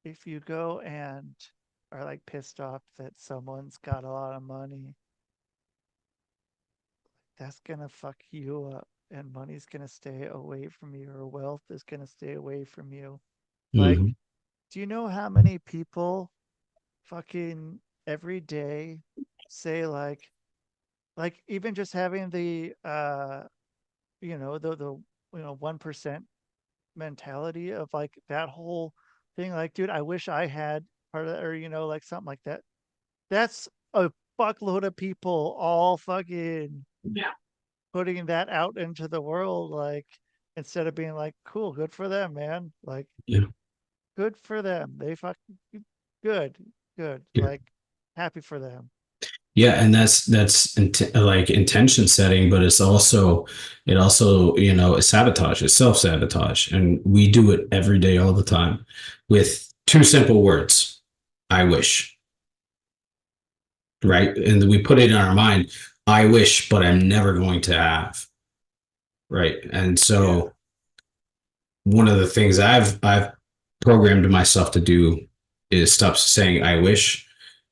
Speaker 2: if you go and are like pissed off that someone's got a lot of money, that's gonna fuck you up. and money's going to stay away from you, or wealth is going to stay away from you. Like,
Speaker 1: Mhm.
Speaker 2: do you know how many people fucking every day say like even just having the the 1% mentality of like that whole thing, like, dude, I wish I had part of that, or like something like that. That's a fuckload of people all fucking
Speaker 1: Yeah.
Speaker 2: putting that out into the world, like, instead of being like, cool, good for them, man. Like,
Speaker 1: Yeah.
Speaker 2: good for them. They fucking good, good.
Speaker 1: Yeah.
Speaker 2: Like, happy for them.
Speaker 1: Yeah, and like intention setting, but it also is sabotage, it's self-sabotage, and we do it every day, all the time, with two simple words: I wish, right? And we put it in our mind, I wish, but I'm never going to have, right? And
Speaker 2: Yeah.
Speaker 1: so one of the things I've programmed myself to do is stop saying I wish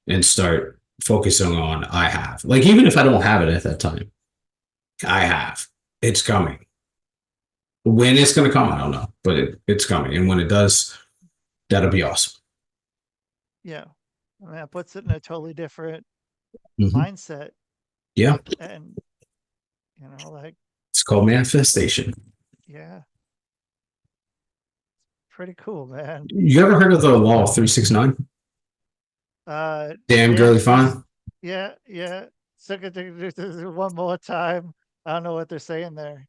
Speaker 1: and start focusing on I have. Like even if I don't have it at that time, I have. It's coming. When it's going to come, I don't know, but it's coming. And when it does, that'll be awesome.
Speaker 2: Yeah. I mean, that puts it in a totally different
Speaker 1: Mhm.
Speaker 2: mindset.
Speaker 1: Yeah,
Speaker 2: And, like,
Speaker 1: it's called manifestation.
Speaker 2: yeah, pretty cool, man.
Speaker 1: You ever heard of the law of 369? Damn
Speaker 2: Yeah,
Speaker 1: girly
Speaker 2: three.
Speaker 1: fine.
Speaker 2: Yeah, yeah. One more time. I don't know what they're saying there.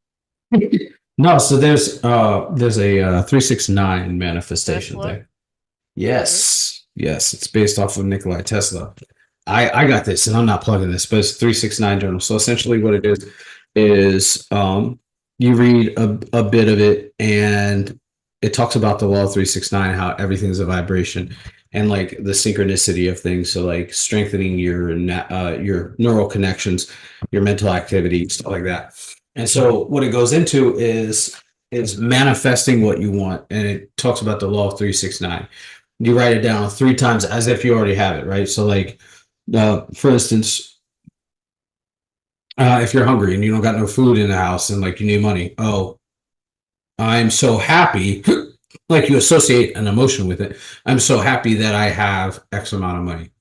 Speaker 1: No, so there's a 369 manifestation
Speaker 2: Tesla,
Speaker 1: thing.
Speaker 2: is it?
Speaker 1: Yes, it's based off of Nikola Tesla. I got this, and I'm not plugging this, but it's 369 journal. So essentially, what it is you read a bit of it, and it talks about the law of 369, how everything's a vibration, and like the synchronicity of things. So like strengthening your neural connections, your mental activity, stuff like that. And so what it goes into is manifesting what you want, and it talks about the law of 369. You write it down three times as if you already have it, right? So like for instance, if you're hungry and you don't got no food in the house and like you need money, oh, I'm so happy. Like you associate an emotion with it. I'm so happy that I have X amount of money.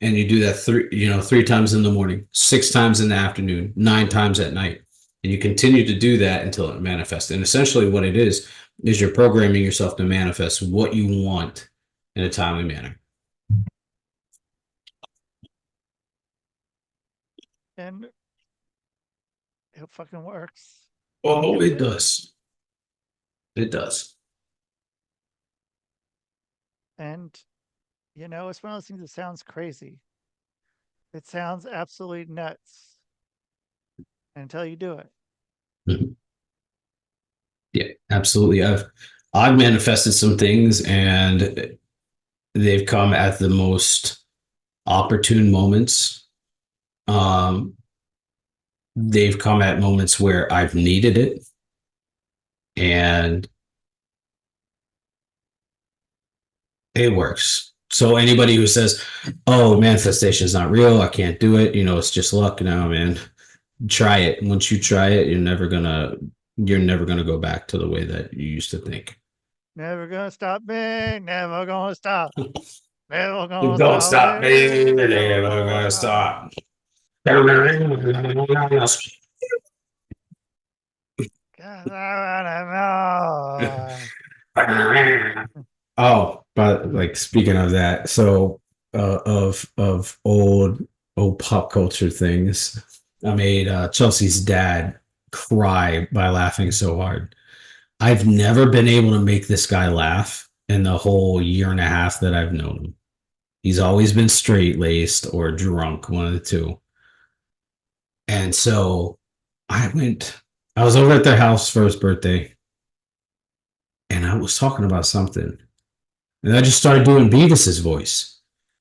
Speaker 1: And you do that three times in the morning, six times in the afternoon, nine times at night. And you continue to do that until it manifests. And essentially what it is you're programming yourself to manifest what you want in a timely manner.
Speaker 2: And it fucking works.
Speaker 1: Oh,
Speaker 2: It
Speaker 1: it
Speaker 2: will.
Speaker 1: does. It does.
Speaker 2: And, it's one of those things that sounds crazy. It sounds absolutely nuts until you do it.
Speaker 1: Mhm. Yeah, absolutely. I've manifested some things and they've come at the most opportune moments. Um, they've come at moments where I've needed it, and it works. So anybody who says, "Oh, manifestation is not real. I can't do it. It's just luck." No, man. Try it. Once you try it, you're never gonna go back to the way that you used to think.
Speaker 2: Never gonna stop me. Never gonna stop. Never gonna
Speaker 1: Don't
Speaker 2: stop
Speaker 1: stop
Speaker 2: me.
Speaker 1: me. Never
Speaker 2: Never gonna
Speaker 1: gonna
Speaker 2: stop.
Speaker 1: stop.
Speaker 2: Cause I wanna know.
Speaker 1: Oh, but like speaking of that, so of old pop culture things, I made Chelsea's dad cry by laughing so hard. I've never been able to make this guy laugh in the whole year and a half that I've known him. He's always been straight laced or drunk, one of the two. And so I went, I was over at their house for his birthday, and I was talking about something. And I just started doing Beavis's voice.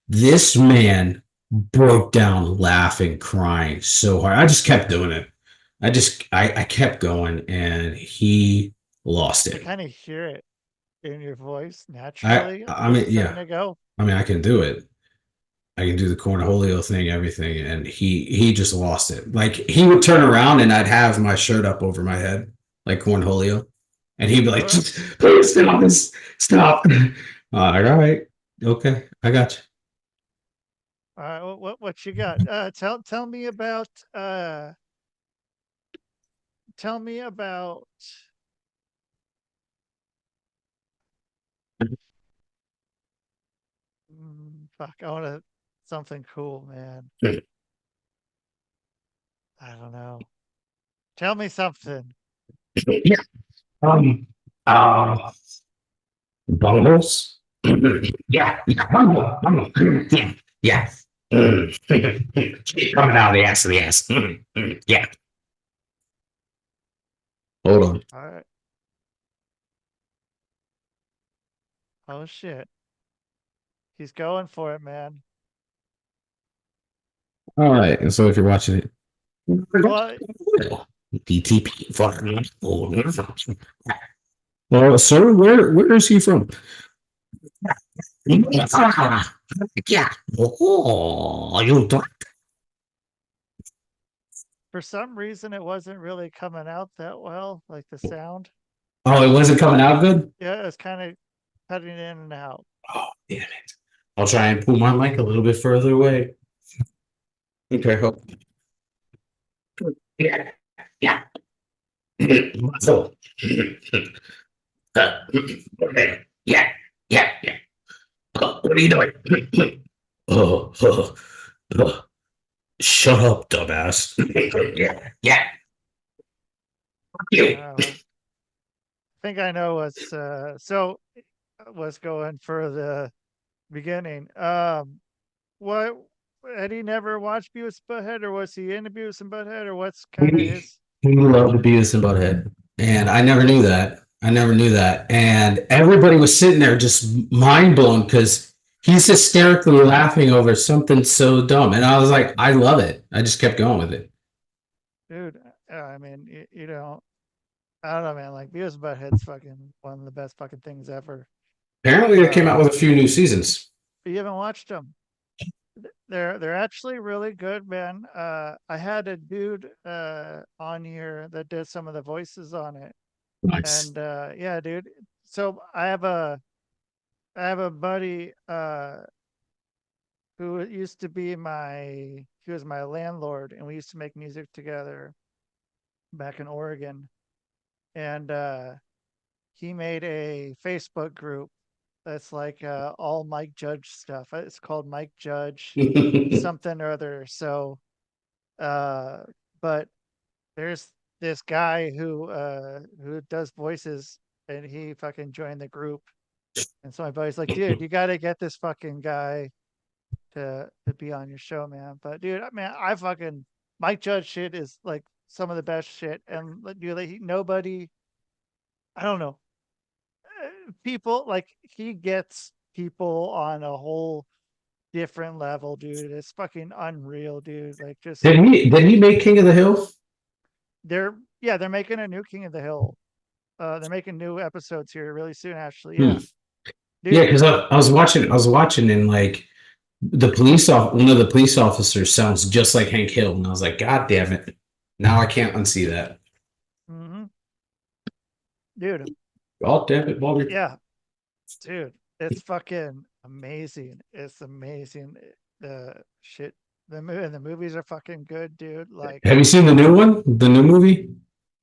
Speaker 1: This man broke down laughing, crying so hard. I just kept doing it. I kept going, and he lost
Speaker 2: I
Speaker 1: it.
Speaker 2: kind of hear it in your voice
Speaker 1: I
Speaker 2: naturally
Speaker 1: I
Speaker 2: that
Speaker 1: mean,
Speaker 2: it's starting
Speaker 1: yeah.
Speaker 2: to go.
Speaker 1: I mean, I can do it. I can do the cornholio thing, everything. And he just lost it. Like he would turn around and I'd have my shirt up over my head, like cornholio. And he'd be like,
Speaker 2: What?
Speaker 1: please stop this. Stop. Like, all right. Okay. I got
Speaker 2: All right, what you got? Tell me about tell me about fuck. I want to something cool, man.
Speaker 1: you.
Speaker 2: I don't know. Tell me something.
Speaker 1: Yeah. Um, uh, bungles. Yeah. Yeah. Bungle. Yeah. Yeah. Coming out of the ass of the ass. Yeah. Hold on.
Speaker 2: All right. Oh shit. He's going for it, man.
Speaker 1: All right. And so if you're watching it,
Speaker 2: Well,
Speaker 1: DTP. Well, sir, where is he from? Yeah. Oh, you don't.
Speaker 2: for some reason, it wasn't really coming out that well, like the sound.
Speaker 1: Oh, it wasn't coming out good?
Speaker 2: Yeah, it was kind of cutting in and out.
Speaker 1: Oh, damn it. I'll try and pull my mic a little bit further away. Okay. Yeah. Yeah. So, okay. Yeah. Yeah. Yeah. What are you doing? uh, uh, uh, Shut up, dumbass. Yeah. Yeah. You.
Speaker 2: I think I know what's going for the beginning. What Eddie never watched Beavis and Butthead, or was he into Beavis and Butthead, or what's kind of
Speaker 1: He,
Speaker 2: his?
Speaker 1: he loved Beavis and Butthead. And I never knew that. I never knew that. And everybody was sitting there just mind blown because he's hysterically laughing over something so dumb. And I was like, I love it. I just kept going with it.
Speaker 2: Dude, I mean, I don't know, man. Like Beavis and Butthead's fucking one of the best fucking things ever.
Speaker 1: Apparently, they came out
Speaker 2: Uh,
Speaker 1: with a few new seasons.
Speaker 2: but you haven't watched them. They're actually really good, man. I had a dude on here that did some of the voices on it,
Speaker 1: Nice.
Speaker 2: and yeah, dude. So I have a buddy who used to be he was my landlord, and we used to make music together back in Oregon, and he made a Facebook group that's like all Mike Judge stuff. It's called Mike Judge something or other. So, uh, but there's this guy who does voices, and he fucking joined the group. And so my buddy's like, dude, you got to get this fucking guy to be on your show, man. But dude, man, I fucking Mike Judge shit is like some of the best shit. And dude, like, nobody, I don't know, people like he gets people on a whole different level, dude. It's fucking unreal, dude. Like just
Speaker 1: Did he make King of the Hill?
Speaker 2: they're yeah, they're making a new King of the Hill. They're making new episodes here really soon, actually.
Speaker 1: Hmm.
Speaker 2: Yeah,
Speaker 1: Yeah,
Speaker 2: dude.
Speaker 1: because I was watching and like one of the police officers sounds just like Hank Hill, and I was like, God damn it! Now I can't unsee that.
Speaker 2: hmm Dude,
Speaker 1: God damn it, Bobby.
Speaker 2: yeah, dude. It's fucking amazing. It's amazing. The shit, the movies are fucking good, dude. Like,
Speaker 1: Have you seen the new one? The new movie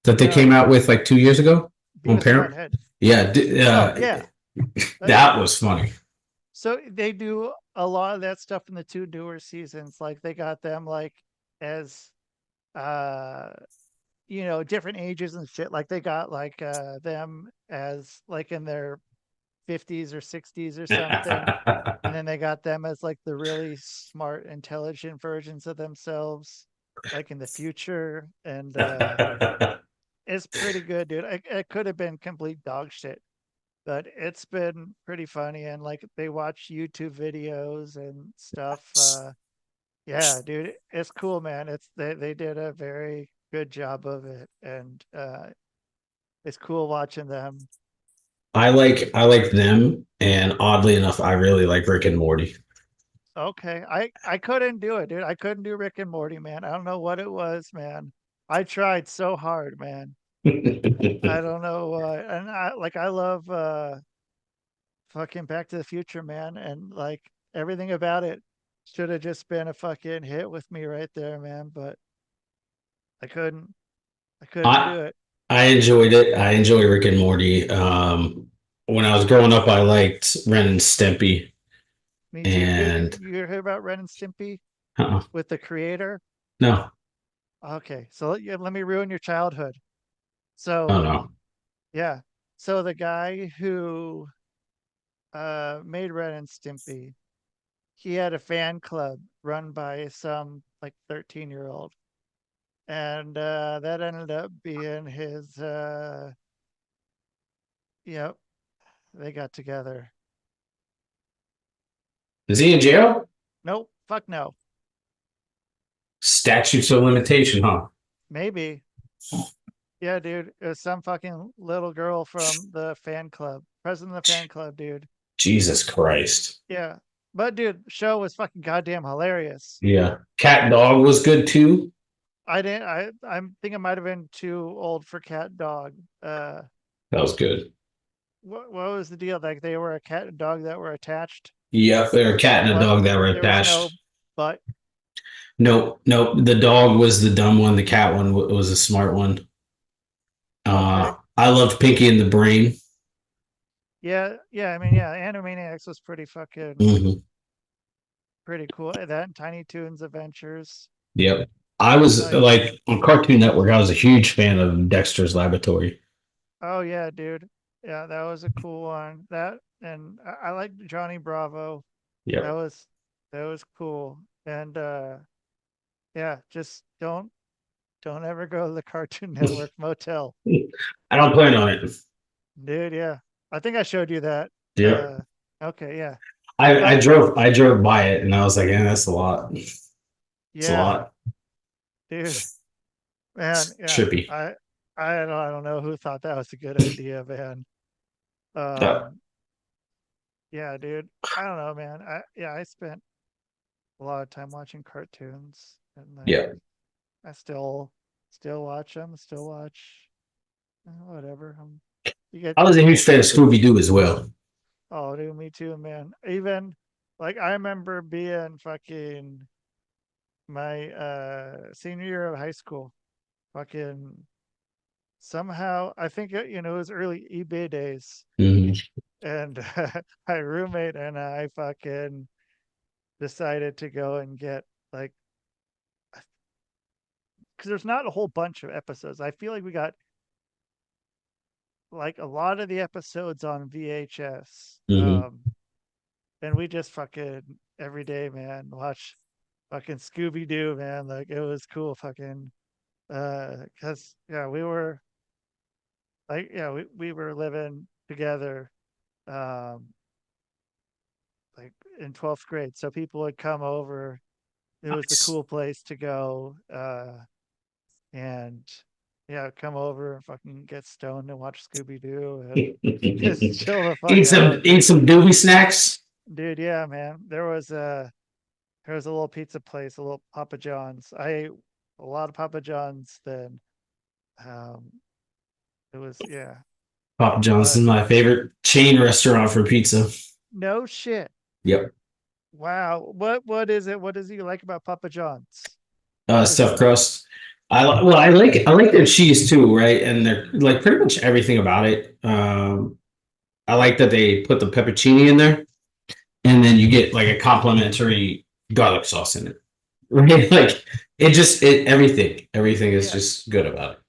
Speaker 1: that they came
Speaker 2: no,
Speaker 1: out with like 2 years ago on
Speaker 2: Beavis and
Speaker 1: Parent?
Speaker 2: Butthead.
Speaker 1: Yeah,
Speaker 2: Oh yeah,
Speaker 1: that was funny.
Speaker 2: so they do a lot of that stuff in the two newer seasons. Like they got them like as uh different ages and shit. Like they got like them as like in their 50s or 60s or something. And then they got them as like the really smart, intelligent versions of themselves, like in the future. And it's pretty good, dude. It could have been complete dog shit, but it's been pretty funny. And like they watch YouTube videos and stuff. Yeah, dude, it's cool, man. They did a very good job of it, and it's cool watching them.
Speaker 1: I like them, and oddly enough, I really like Rick and Morty.
Speaker 2: Okay. I couldn't do it, dude. I couldn't do Rick and Morty, man. I don't know what it was, man. I tried so hard, man. I don't know why. And I love fucking Back to the Future, man, and like everything about it should have just been a fucking hit with me right there, man, but I couldn't. I couldn't
Speaker 1: I
Speaker 2: do it.
Speaker 1: I enjoyed it. I enjoy Rick and Morty. When I was growing up, I liked Ren and Stimpy,
Speaker 2: Me too, dude.
Speaker 1: and
Speaker 2: You hear about Ren and Stimpy
Speaker 1: uh
Speaker 2: with the creator?
Speaker 1: no,
Speaker 2: Okay, so let me ruin your childhood.
Speaker 1: oh
Speaker 2: So
Speaker 1: no.
Speaker 2: yeah, so the guy who made Ren and Stimpy, he had a fan club run by some like 13-year-old, and that ended up being his. Yep, they got together.
Speaker 1: Is he in jail?
Speaker 2: Nope, fuck no.
Speaker 1: Statutes of limitation, huh?
Speaker 2: Maybe. Yeah, dude. It was some fucking little girl from the fan club, president of the fan club, dude.
Speaker 1: Jesus Christ.
Speaker 2: Yeah. But dude, show was fucking goddamn hilarious.
Speaker 1: Yeah. Cat and Dog was good too.
Speaker 2: I didn't I think I might have been too old for cat dog. Uh
Speaker 1: That was good.
Speaker 2: what was the deal? Like they were a cat and dog that were attached,
Speaker 1: Yep, there were a cat and a
Speaker 2: but
Speaker 1: dog that were
Speaker 2: there was no
Speaker 1: attached.
Speaker 2: but.
Speaker 1: Nope, nope. The dog was the dumb one. The cat one was a smart one.
Speaker 2: Okay.
Speaker 1: I loved Pinky and the Brain.
Speaker 2: Yeah, yeah, I mean, yeah, Animaniacs was pretty fucking
Speaker 1: Hmm.
Speaker 2: pretty cool. That and Tiny Toons Adventures.
Speaker 1: Yep. I was
Speaker 2: Like,
Speaker 1: like on Cartoon Network. I was a huge fan of Dexter's Laboratory.
Speaker 2: oh yeah, dude. Yeah, that was a cool one. That and I like Johnny Bravo. That
Speaker 1: Yep.
Speaker 2: was that was cool. And yeah, just don't ever go to the Cartoon Network motel.
Speaker 1: I don't plan on it.
Speaker 2: Dude, yeah. I think I showed you that.
Speaker 1: Yep.
Speaker 2: Uh okay, yeah.
Speaker 1: I
Speaker 2: But
Speaker 1: drove by it and I was like, yeah, that's a lot. It's a
Speaker 2: yeah,
Speaker 1: lot.
Speaker 2: dude, man,
Speaker 1: It's
Speaker 2: yeah.
Speaker 1: trippy.
Speaker 2: I don't know who thought that was a good idea, man.
Speaker 1: Uh,
Speaker 2: Um yeah, dude. I don't know, man. I spent a lot of time watching cartoons and like
Speaker 1: yeah.
Speaker 2: I still watch them, still watch whatever. You get
Speaker 1: I was a huge fan of Scooby Doo as well.
Speaker 2: oh dude, me too, man. Even like I remember being fucking my senior year of high school, fucking somehow I think it was early eBay days
Speaker 1: Hmm.
Speaker 2: and my roommate and I fucking decided to go and get like because there's not a whole bunch of episodes. I feel like we got like a lot of the episodes on VHS.
Speaker 1: Hmm.
Speaker 2: And we just fucking every day, man, watch fucking Scooby Doo, man. Like it was cool, fucking. Cause yeah, we were like, yeah, we were living together, um, like in 12th grade. So people would come over. It was the
Speaker 1: Nice.
Speaker 2: cool place to go. And yeah, come over and fucking get stoned and watch Scooby Doo and just chill the fuck out.
Speaker 1: Eat some doobie snacks.
Speaker 2: Dude, yeah, man. There was a little pizza place, a little Papa John's. I ate a lot of Papa John's then. Um, it was yeah,
Speaker 1: Papa John's
Speaker 2: but
Speaker 1: is my favorite chain restaurant for pizza.
Speaker 2: no shit.
Speaker 1: Yep.
Speaker 2: Wow. What is it? What does he like about Papa John's? Is it
Speaker 1: Stuffed crust. Well, I like their cheese too, right? And they're like pretty much everything about it. I like that they put the pepperoni in there, and then you get like a complimentary garlic sauce in it. Right? Like everything is
Speaker 2: yeah,
Speaker 1: just good about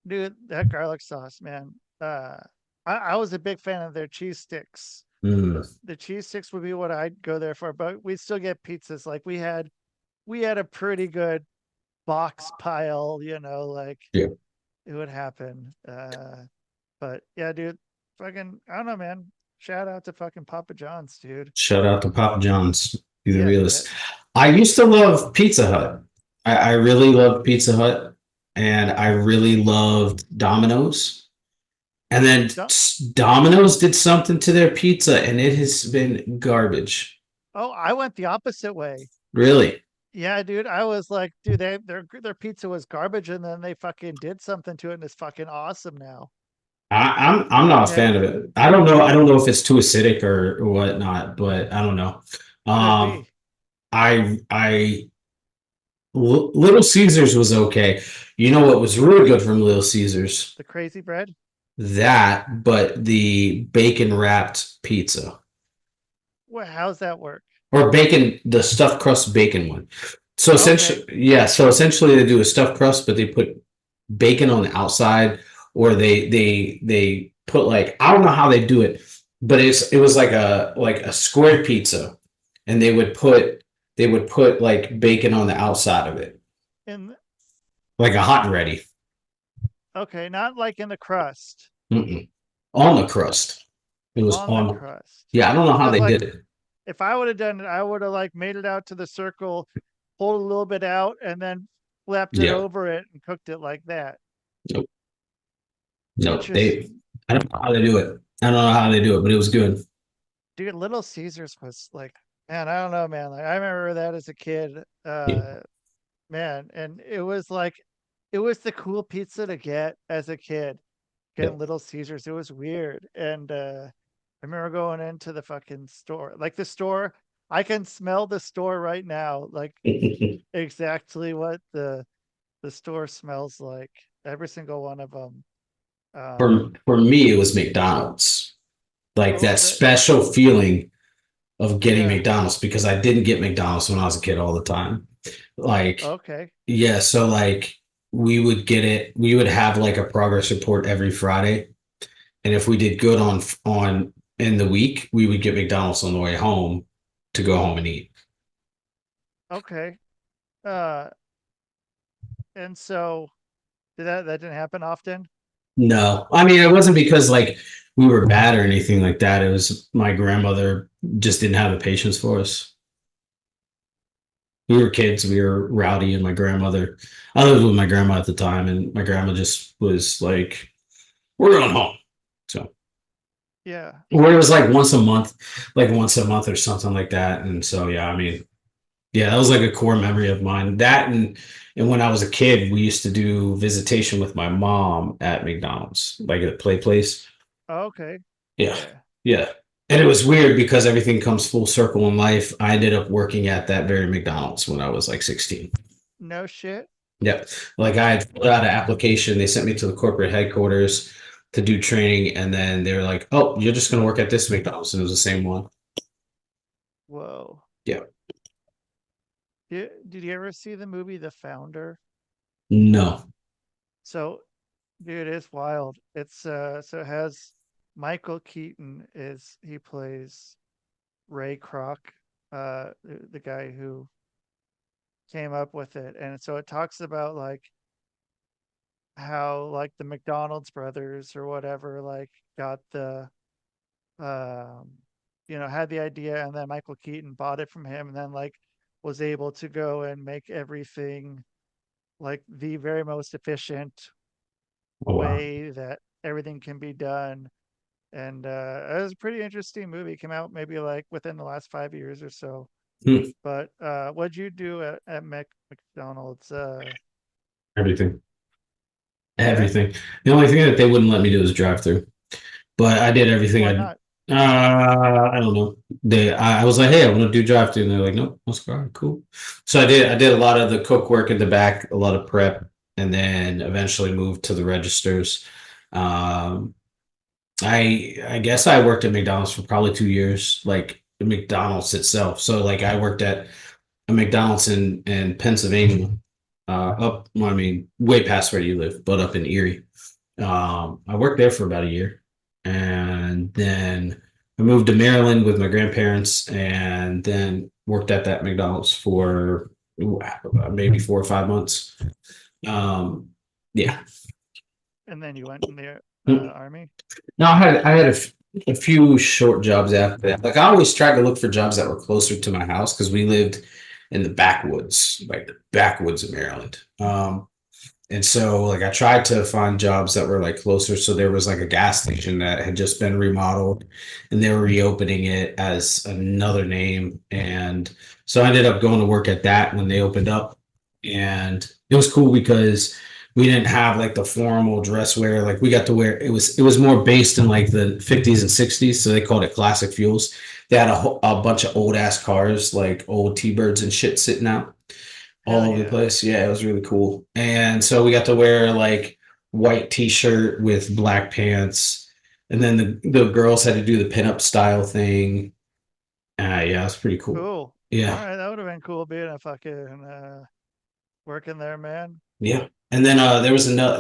Speaker 2: dude, that garlic sauce, man. I was a big fan of their cheese sticks.
Speaker 1: it. Mm,
Speaker 2: The cheese sticks would be what I'd go there for, but we still get pizzas. Like we had a pretty good box pile, like
Speaker 1: yeah.
Speaker 2: it would happen. But yeah, dude, fucking, I don't know, man. Shout out to fucking Papa John's, dude.
Speaker 1: Shout out to Papa John's. Be the
Speaker 2: Yeah, dude.
Speaker 1: realest. I used to love Pizza Hut. I really loved Pizza Hut, and I really loved Domino's. And then
Speaker 2: Don't,
Speaker 1: Domino's did something to their pizza, and it has been garbage.
Speaker 2: Oh, I went the opposite way.
Speaker 1: Really?
Speaker 2: Yeah, dude. I was like, dude, their pizza was garbage, and then they fucking did something to it, and it's fucking awesome now.
Speaker 1: I'm not a
Speaker 2: Yeah,
Speaker 1: fan of it. I don't know. I don't know if it's too acidic or whatnot, but I don't know.
Speaker 2: could
Speaker 1: Um,
Speaker 2: be
Speaker 1: I Little Caesars was okay. You know what was really good from Little Caesars?
Speaker 2: the crazy bread.
Speaker 1: That, but the bacon wrapped pizza
Speaker 2: Well, how's that work?
Speaker 1: or bacon, the stuffed crust bacon one. So
Speaker 2: Okay,
Speaker 1: essentially, yeah. So essentially, they do a stuffed crust, but they put bacon on the outside, or they put like I don't know how they do it, but it was like a square pizza, and they would put like bacon on the outside of it,
Speaker 2: in
Speaker 1: like a hot and ready.
Speaker 2: okay, not like in the crust,
Speaker 1: Mm-mm. On the crust. It was
Speaker 2: on the
Speaker 1: on.
Speaker 2: crust.
Speaker 1: Yeah, I don't know how
Speaker 2: Because
Speaker 1: they
Speaker 2: like
Speaker 1: did it.
Speaker 2: if I would have done it, I would have like made it out to the circle, pulled a little bit out, and then flapped it
Speaker 1: Yeah.
Speaker 2: over it and cooked it like that.
Speaker 1: Nope. Nope.
Speaker 2: Interesting.
Speaker 1: I don't know how they do it. I don't know how they do it, but it was good.
Speaker 2: Dude, Little Caesars was like, man, I don't know, man. Like I remember that as a kid.
Speaker 1: Yeah.
Speaker 2: Man, and it was like it was the cool pizza to get as a kid, getting Little Caesars. It was weird. And I remember going into the fucking store. Like the store, I can smell the store right now, like exactly what the store smells like. Every single one of them.
Speaker 1: For me, it was McDonald's. Like
Speaker 2: Oh,
Speaker 1: that special feeling of getting
Speaker 2: yeah.
Speaker 1: McDonald's because I didn't get McDonald's when I was a kid all the time. Like,
Speaker 2: Okay.
Speaker 1: yeah, so like we would get it, we would have like a progress report every Friday. And if we did good on in the week, we would get McDonald's on the way home to go home and eat.
Speaker 2: Okay. Uh, and so did that didn't happen often?
Speaker 1: No, I mean, it wasn't because like we were bad or anything like that. It was my grandmother just didn't have the patience for us. We were kids, we were rowdy, and my grandmother, I lived with my grandma at the time, and my grandma just was like, we're going home. So,
Speaker 2: Yeah.
Speaker 1: or it was like once a month or something like that. And so, yeah, I mean, yeah, that was like a core memory of mine. That and when I was a kid, we used to do visitation with my mom at McDonald's, like at a play place.
Speaker 2: Okay.
Speaker 1: Yeah.
Speaker 2: Yeah.
Speaker 1: Yeah. And it was weird because everything comes full circle in life. I ended up working at that very McDonald's when I was like 16.
Speaker 2: No shit.
Speaker 1: Yep. Like I had filled out an application. They sent me to the corporate headquarters to do training. And then they were like, oh, you're just going to work at this McDonald's. And it was the same one.
Speaker 2: Whoa.
Speaker 1: Yeah.
Speaker 2: Did you ever see the movie The Founder?
Speaker 1: No.
Speaker 2: So, dude, it's wild. It's so it has Michael Keaton is he plays Ray Kroc, the guy who came up with it. And so it talks about like how like the McDonald's brothers or whatever like got the um had the idea, and then Michael Keaton bought it from him, and then like was able to go and make everything like the very most efficient
Speaker 1: Oh, wow.
Speaker 2: way that everything can be done. And it was a pretty interesting movie. It came out maybe like within the last 5 years or so.
Speaker 1: Hmm.
Speaker 2: But what'd you do at McDonald's?
Speaker 1: Everything.
Speaker 2: Yeah,
Speaker 1: Everything. The only thing that they wouldn't let me do is drive through. But I did everything.
Speaker 2: why not?
Speaker 1: I don't know. I was like, hey, I want to do drive through, and they're like, nope, let's go. Cool. So I did a lot of the cook work in the back, a lot of prep, and then eventually moved to the registers. Um, I guess I worked at McDonald's for probably 2 years, like McDonald's itself. So like I worked at a McDonald's in Pennsylvania, up, well, I mean, way past where you live, but up in Erie. I worked there for about a year, and then I moved to Maryland with my grandparents, and then worked at that McDonald's for maybe 4 or 5 months. Um, yeah.
Speaker 2: And then you went in the
Speaker 1: No,
Speaker 2: army.
Speaker 1: I had a few short jobs after that. Like I always tried to look for jobs that were closer to my house because we lived in the backwoods, like the backwoods of Maryland. And so like I tried to find jobs that were like closer. So there was like a gas station that had just been remodeled and they were reopening it as another name. And so I ended up going to work at that when they opened up. And it was cool because we didn't have like the formal dress wear. Like we got to wear it was more based in like the 50s and 60s. So they called it classic fuels. They had a bunch of old ass cars, like old T-Birds and shit sitting out
Speaker 2: Hell
Speaker 1: all over the
Speaker 2: yeah.
Speaker 1: place. Yeah, it was really cool. And so we got to wear like white t-shirt with black pants. And then the girls had to do the pinup style thing. Yeah, it's pretty cool.
Speaker 2: Cool. All
Speaker 1: Yeah.
Speaker 2: right, that would have been cool being a fucking working there, man.
Speaker 1: Yeah. And then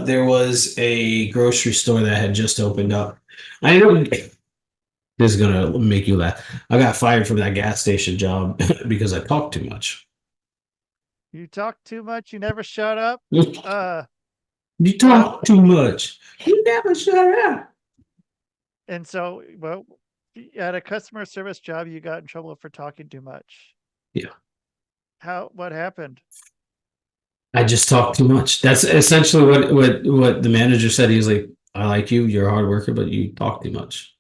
Speaker 1: there was a grocery store that had just opened up. I know this is gonna make you laugh. I got fired from that gas station job because I talked too much.
Speaker 2: You talk too much, you never shut up. Uh
Speaker 1: You
Speaker 2: well,
Speaker 1: talk too much. You never shut up.
Speaker 2: and so well at a customer service job you got in trouble for talking too much.
Speaker 1: Yeah.
Speaker 2: How what happened?
Speaker 1: I just talk too much. That's essentially what the manager said. He was like, "I like you. You're a hard worker, but you talk too much."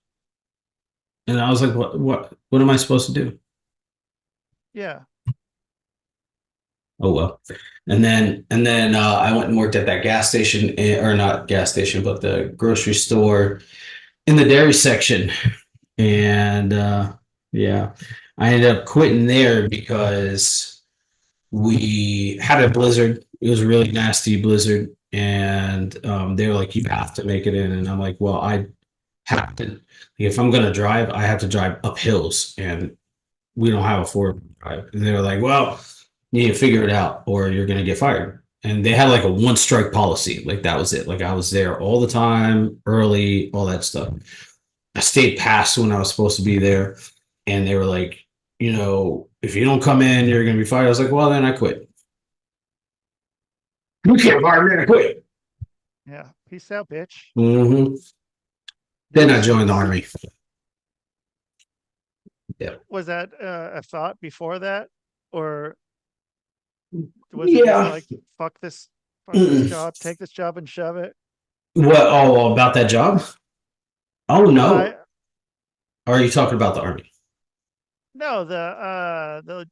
Speaker 1: And I was like, "What am I supposed to do?"
Speaker 2: Yeah.
Speaker 1: Oh well. And then I went and worked at that gas station, or not gas station, but the grocery store in the dairy section. And yeah, I ended up quitting there because we had a blizzard. It was a really nasty blizzard, and they were like, "You have to make it in," and I'm like, "Well, I have to. If I'm gonna drive, I have to drive up hills, and we don't have a four drive." And they were like, "Well, you need to figure it out, or you're gonna get fired." And they had like a one strike policy, like that was it. Like I was there all the time, early, all that stuff. I stayed past when I was supposed to be there, and they were like, if you don't come in, you're gonna be fired. I was like, "Well, then I quit." You can't fire me. I quit.
Speaker 2: Yeah. Peace out, bitch.
Speaker 1: Mm-hmm. Then I joined the
Speaker 2: Deuces.
Speaker 1: army. Yeah.
Speaker 2: Was that a thought before that? Or was it just
Speaker 1: Yeah.
Speaker 2: like fuck this
Speaker 1: Mm.
Speaker 2: job, take this job and shove it?
Speaker 1: What? Oh, about that job? Oh
Speaker 2: Well,
Speaker 1: no. Or are you talking about the army?
Speaker 2: no, the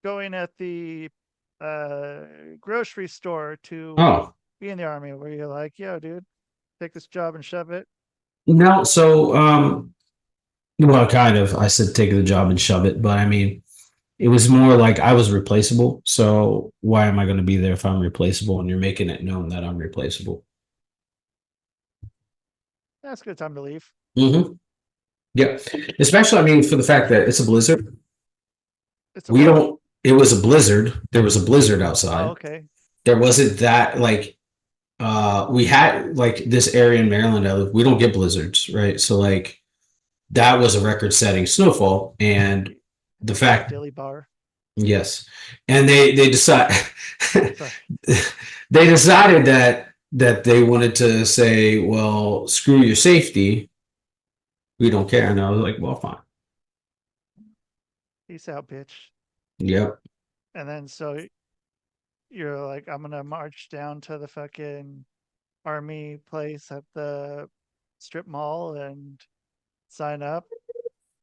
Speaker 2: going at the uh grocery store to
Speaker 1: Oh
Speaker 2: be in the army where you're like, yo, dude, take this job and shove it.
Speaker 1: no. So well, kind of. I said take the job and shove it, but I mean, it was more like I was replaceable. So why am I going to be there if I'm replaceable? And you're making it known that I'm replaceable.
Speaker 2: That's a good time to leave.
Speaker 1: Mm-hmm. Yeah. Especially, I mean, for the fact that it's a blizzard.
Speaker 2: It's a
Speaker 1: We
Speaker 2: what?
Speaker 1: don't. It was a blizzard. There was a blizzard
Speaker 2: Oh,
Speaker 1: outside.
Speaker 2: okay.
Speaker 1: There wasn't that like we had like this area in Maryland I live, we don't get blizzards, right? So like that was a record setting snowfall and
Speaker 2: You
Speaker 1: the
Speaker 2: had a
Speaker 1: fact
Speaker 2: dilly bar.
Speaker 1: yes. And they decide
Speaker 2: Sorry.
Speaker 1: they decided that they wanted to say, well, screw your safety. We don't care. And I was like, well, fine.
Speaker 2: Peace out, bitch.
Speaker 1: Yep.
Speaker 2: And then so you're like, I'm gonna march down to the fucking army place at the strip mall and sign up.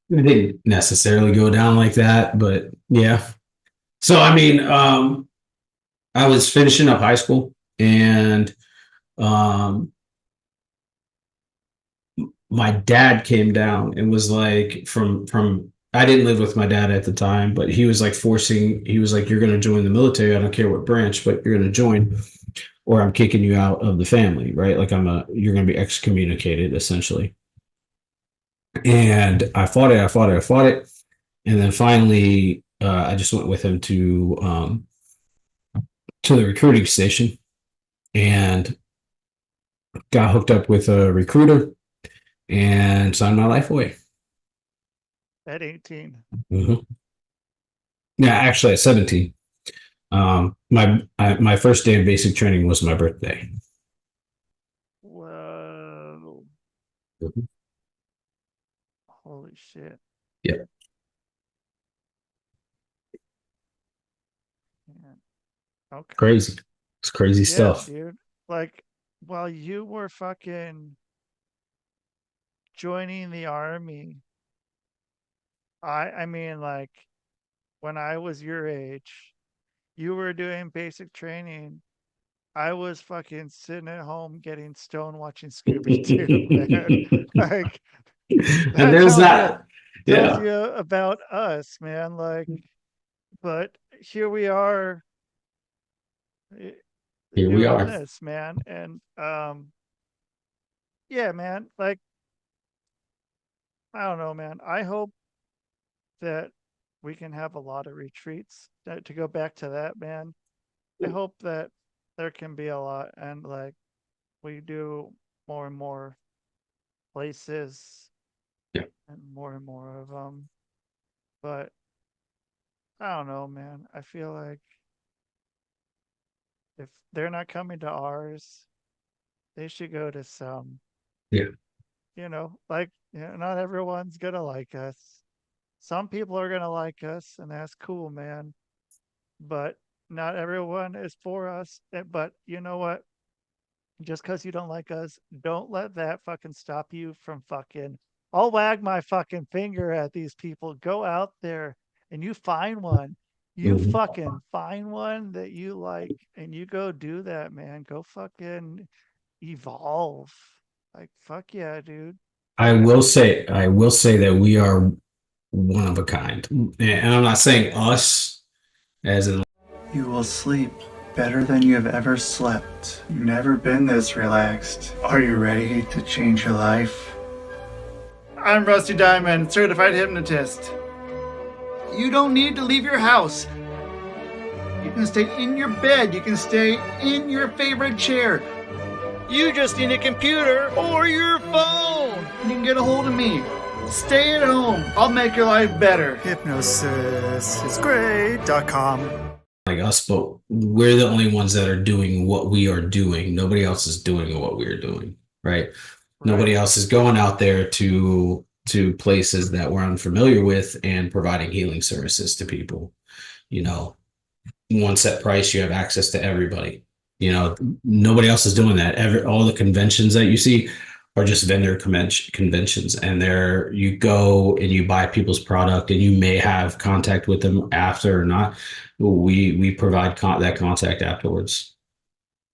Speaker 1: It didn't necessarily go down like that, but yeah. So I mean, I was finishing up high school and um my dad came down and was like from I didn't live with my dad at the time, but he was like he was like, you're gonna join the military. I don't care what branch, but you're gonna join or I'm kicking you out of the family, right? Like you're gonna be excommunicated essentially. And I fought it. And then finally I just went with him to the recruiting station and got hooked up with a recruiter and signed my life away.
Speaker 2: At 18.
Speaker 1: Mm-hmm. Yeah, actually at 17. My first day of basic training was my birthday.
Speaker 2: Whoa.
Speaker 1: Mhm.
Speaker 2: Holy shit.
Speaker 1: Yeah,
Speaker 2: Yeah. Okay.
Speaker 1: crazy. It's crazy
Speaker 2: Yeah,
Speaker 1: stuff.
Speaker 2: dude. Like while you were fucking joining the army, I mean like when I was your age, you were doing basic training. I was fucking sitting at home getting stoned watching Scooby Doo, man. Like
Speaker 1: And
Speaker 2: that
Speaker 1: there's
Speaker 2: tells
Speaker 1: yeah,
Speaker 2: you about us, man. Like, but here we are eh,
Speaker 1: here we
Speaker 2: doing
Speaker 1: are.
Speaker 2: this, man. And yeah, man. Like, I don't know, man. I hope that we can have a lot of retreats. To go back to that, man. I hope that there can be a lot, and like we do more and more places
Speaker 1: Yeah,
Speaker 2: and more of them. But I don't know, man. I feel like if they're not coming to ours, they should go to some.
Speaker 1: yeah,
Speaker 2: Like, not everyone's gonna like us. Some people are gonna like us, and that's cool, man. But not everyone is for us. But you know what? Just because you don't like us, don't let that fucking stop you from fucking. I'll wag my fucking finger at these people. Go out there and you find one. You
Speaker 1: mhm.
Speaker 2: fucking find one that you like and you go do that, man. Go fucking evolve. Like, fuck yeah, dude.
Speaker 1: I will say that we are one of a kind. And I'm not saying us as in,
Speaker 3: You will sleep better than you have ever slept. You've never been this relaxed. Are you ready to change your life? I'm Rusty Diamond, certified hypnotist. You don't need to leave your house. You can stay in your bed. You can stay in your favorite chair. You just need a computer or your phone. You can get a hold of me. Stay at home. I'll make your life better.
Speaker 2: Hypnosisisgreat.com.
Speaker 1: like us, but we're the only ones that are doing what we are doing. Nobody else is doing what we are doing, right? Nobody
Speaker 2: Right.
Speaker 1: else is going out there to places that we're unfamiliar with and providing healing services to people. You know, one set price, you have access to everybody. Nobody else is doing that. All the conventions that you see are just vendor conventions, and there you go and you buy people's product, and you may have contact with them after or not. We provide that contact afterwards.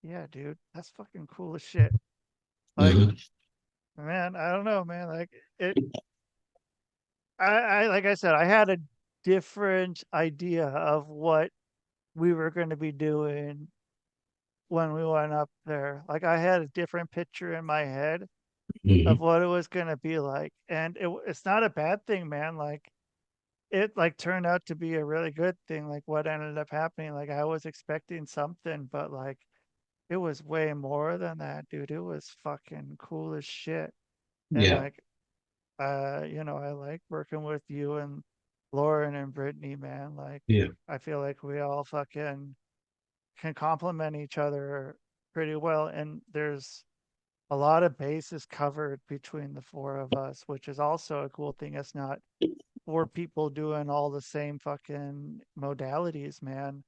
Speaker 2: Yeah, dude. That's fucking cool as shit. Like,
Speaker 1: Hmm.
Speaker 2: man, I don't know, man. Like it I like I said, I had a different idea of what we were going to be doing when we went up there. Like I had a different picture in my head of
Speaker 1: Hmm.
Speaker 2: what it was going to be like, and it's not a bad thing, man. Like it like turned out to be a really good thing. Like what ended up happening, like I was expecting something, but like it was way more than that, dude. It was fucking cool as shit. And
Speaker 1: Yeah,
Speaker 2: like I like working with you and Lauren and Brittany, man. Like,
Speaker 1: yeah,
Speaker 2: I feel like we all fucking can complement each other pretty well. And there's a lot of bases covered between the four of us, which is also a cool thing. It's not four people doing all the same fucking modalities, man.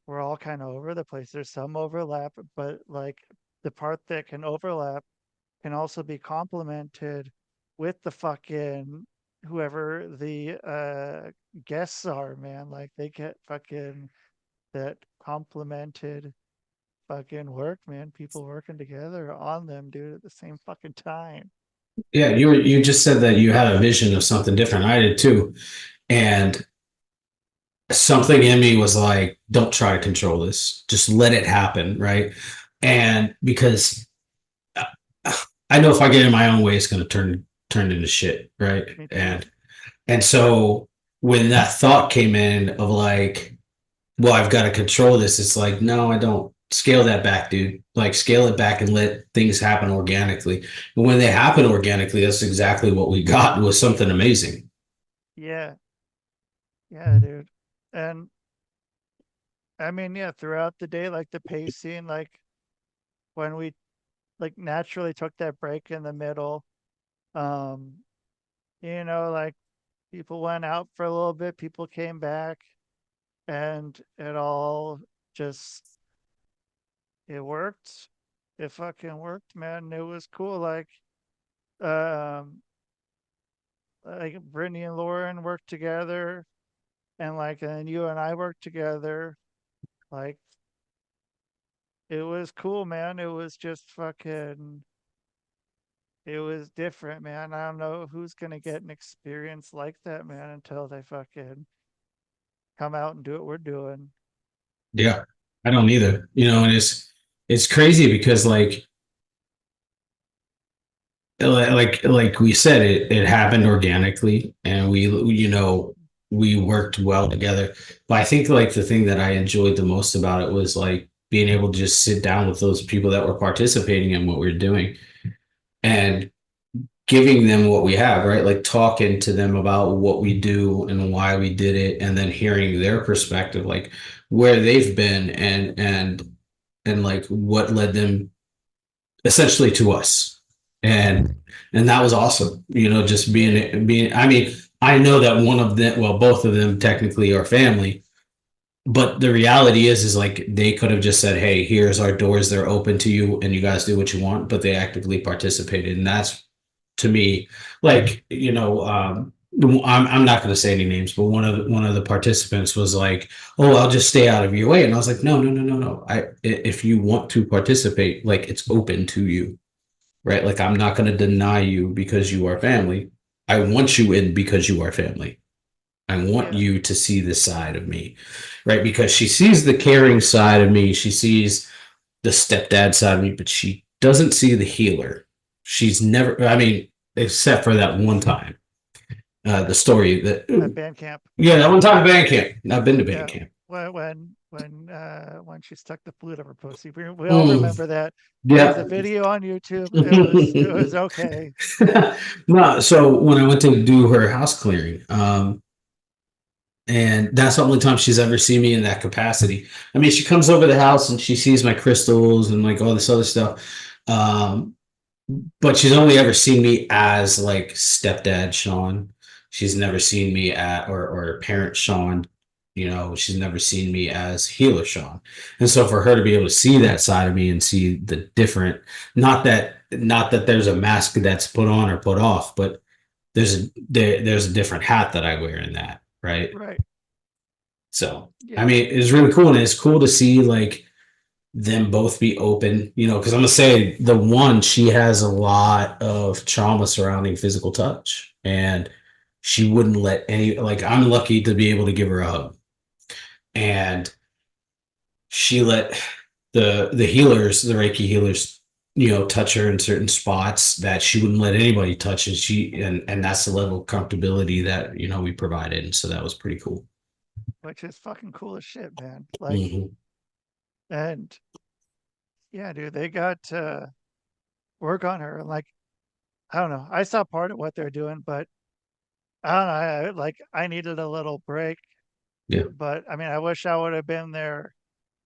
Speaker 2: We're all kind of over the place. There's some overlap, but like the part that can overlap can also be complemented with the fucking whoever the guests are, man. Like they get fucking that complemented fucking work, man. People working together on them, dude, at the same fucking time.
Speaker 1: yeah. You just said that you had a vision of something different. I did too, and something in me was like, "Don't try to control this. Just let it happen." Right? And because I know if I get in my own way, it's going to turn into shit, right?
Speaker 2: Me too.
Speaker 1: And so when that thought came in of like, well, I've got to control this, it's like, no, I don't. Scale that back, dude. Like scale it back and let things happen organically. And when they happen organically, that's exactly what we got was something amazing.
Speaker 2: Yeah, yeah, dude. And I mean, yeah, throughout the day, like the pacing, like when we like naturally took that break in the middle, um, like people went out for a little bit, people came back, and it all just it worked. It fucking worked, man. It was cool. Um, like Brittany and Lauren worked together, and and you and I worked together. Like, it was cool, man. It was just fucking. It was different, man. I don't know who's gonna get an experience like that, man, until they fucking come out and do what we're doing.
Speaker 1: Yeah, I don't either. And it's crazy because like we said, it happened organically, and we worked well together. But I think like the thing that I enjoyed the most about it was like being able to just sit down with those people that were participating in what we are doing and giving them what we have, right? Like talking to them about what we do and why we did it, and then hearing their perspective, like where they've been and like what led them essentially to us. And that was awesome. Just being I mean, I know that one of them, well, both of them technically are family, but the reality is like they could have just said, "Hey, here's our doors, they're open to you and you guys do what you want," but they actively participated. And that's, to me, like, I'm not going to say any names, but one of the participants was like, "Oh, I'll just stay out of your way," and I was like, "No, no, no, no, no. If you want to participate, like it's open to you, right? Like I'm not going to deny you because you are family. I want you in because you are family. I want
Speaker 2: Yeah,
Speaker 1: you to see this side of me, right? Because she sees the caring side of me, she sees the stepdad side of me, but she doesn't see the healer. She's never, I mean, except for that one time, the story that,
Speaker 2: at band camp.
Speaker 1: yeah, that one time at band camp. I've been to band
Speaker 2: Yeah,
Speaker 1: camp.
Speaker 2: when she stuck the flute up her pussy. We all
Speaker 1: Mm,
Speaker 2: remember that. There's a
Speaker 1: yeah.
Speaker 2: video on YouTube. It was okay.
Speaker 1: No, so when I went to do her house clearing, and that's the only time she's ever seen me in that capacity. I mean, she comes over the house and she sees my crystals and like all this other stuff. Um, but she's only ever seen me as like stepdad Sean. She's never seen me or parent Sean. She's never seen me as healer Sean. And so for her to be able to see that side of me and see the different, not that there's a mask that's put on or put off, but there's a different hat that I wear in that, right?
Speaker 2: Right.
Speaker 1: So I
Speaker 2: Yeah.
Speaker 1: mean, it's really cool, and it's cool to see like them both be open, because I'm gonna say the one, she has a lot of trauma surrounding physical touch, and she wouldn't let any, like, I'm lucky to be able to give her a hug, and she let the healers, the Reiki healers, touch her in certain spots that she wouldn't let anybody touch, and that's the level of comfortability that we provided, and so that was pretty cool.
Speaker 2: Which is fucking cool as shit, man.
Speaker 1: Hmm.
Speaker 2: And yeah, dude, they got to work on her. And I don't know. I saw part of what they're doing, but I don't know. I needed a little break.
Speaker 1: Yeah,
Speaker 2: But I mean, I wish I would have been there,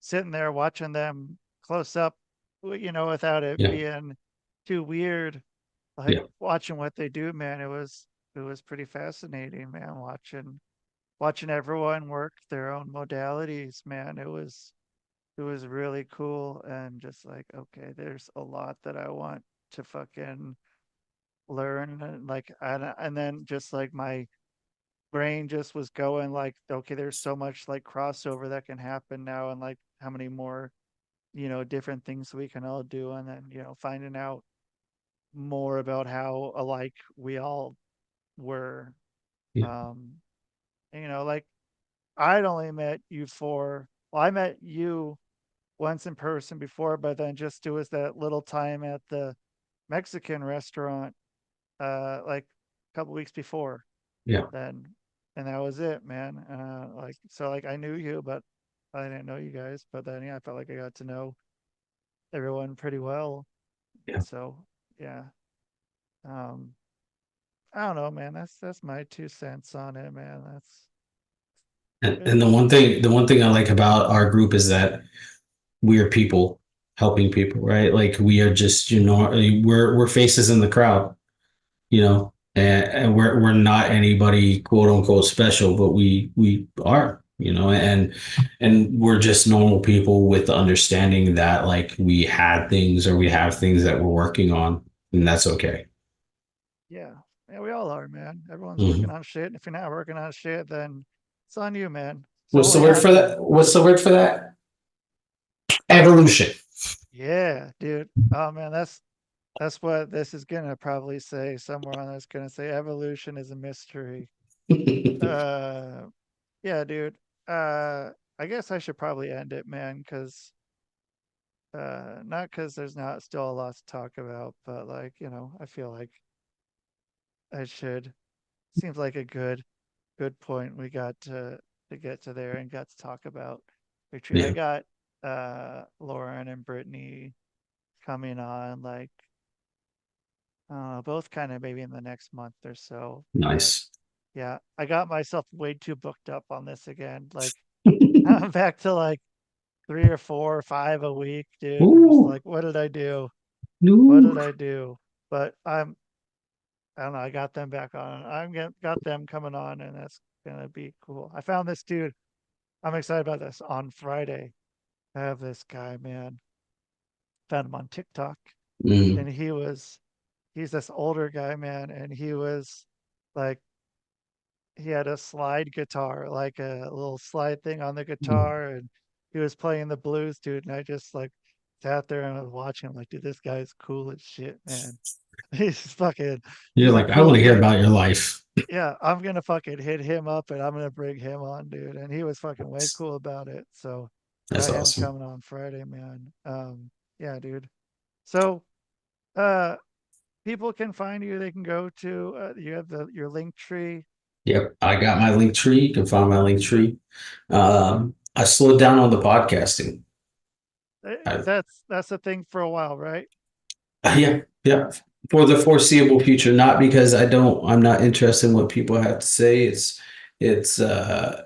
Speaker 2: sitting there watching them close up, without it
Speaker 1: yeah,
Speaker 2: being too weird. Like
Speaker 1: yeah,
Speaker 2: watching what they do, man. It was pretty fascinating, man. Watching everyone work their own modalities, man. It was really cool, and just like, okay, there's a lot that I want to fucking learn, and then just like my brain just was going like, okay, there's so much like crossover that can happen now, and like how many more different things we can all do, and then finding out more about how alike we all were.
Speaker 1: yeah.
Speaker 2: um and, like, I'd only met you well, I met you once in person before, but then just it was that little time at the Mexican restaurant, like a couple weeks before
Speaker 1: Yeah.
Speaker 2: then, and that was it, man. So like I knew you, but I didn't know you guys. But then yeah, I felt like I got to know everyone pretty well.
Speaker 1: Yeah.
Speaker 2: So yeah, um, I don't know, man. That's my 2 cents on it, man.
Speaker 1: And the
Speaker 2: It's
Speaker 1: one thing, the one thing I like about our group is that we are people helping people, right? Like we are just, we're faces in the crowd, and we're not anybody quote unquote special, but we are. and we're just normal people with the understanding that like we had things or we have things that we're working on, and that's okay.
Speaker 2: Yeah. Yeah, we all are, man. Everyone's working
Speaker 1: Mhm.
Speaker 2: on shit. And if you're not working on shit, then it's on you, man. It's
Speaker 1: What's the
Speaker 2: only
Speaker 1: word
Speaker 2: on
Speaker 1: for
Speaker 2: you.
Speaker 1: that? What's the word for that? Evolution.
Speaker 2: Yeah, dude. Oh man, that's what this is gonna probably say somewhere on this gonna say evolution is a mystery. Uh yeah, dude. I guess I should probably end it, man, because not because there's not still a lot to talk about, but like, I feel like I should. Seems like a good point we got to get to there and got to talk about retreat. I
Speaker 1: Yeah,
Speaker 2: got Lauren and Brittany coming on like both kind of maybe in the next month or so. But
Speaker 1: nice.
Speaker 2: yeah, I got myself way too booked up on this again. Like I'm back to like 3 or 4 or 5 a week, dude. I'm just
Speaker 1: Ooh,
Speaker 2: like, what did I do? What
Speaker 1: ooh.
Speaker 2: did I do? But I don't know. I got them back on. Got them coming on, and that's gonna be cool. I found this dude. I'm excited about this. On Friday, I have this guy, man. Found him on TikTok,
Speaker 1: Mm,
Speaker 2: and he's this older guy, man, and he was like he had a slide guitar, like a little slide thing on the
Speaker 1: mm.
Speaker 2: guitar, and he was playing the blues, dude. And I just like sat there and I was watching him, like, dude, this guy's cool as shit, man. He's fucking,
Speaker 1: You're
Speaker 2: he's a
Speaker 1: like, I want
Speaker 2: cool
Speaker 1: to hear
Speaker 2: dude.
Speaker 1: about your life.
Speaker 2: Yeah, I'm gonna fucking hit him up and I'm gonna bring him on, dude. And he was fucking way cool about it. So
Speaker 1: That's
Speaker 2: got him
Speaker 1: awesome.
Speaker 2: coming on Friday, man. Yeah, dude. So uh people can find you, they can go to you have your link tree.
Speaker 1: Yep, I got my link tree. You can find my link tree. I slowed down on the podcasting. I,
Speaker 2: That's a thing for a while, right?
Speaker 1: yeah, yeah. For the foreseeable future, not because I'm not interested in what people have to say. It's I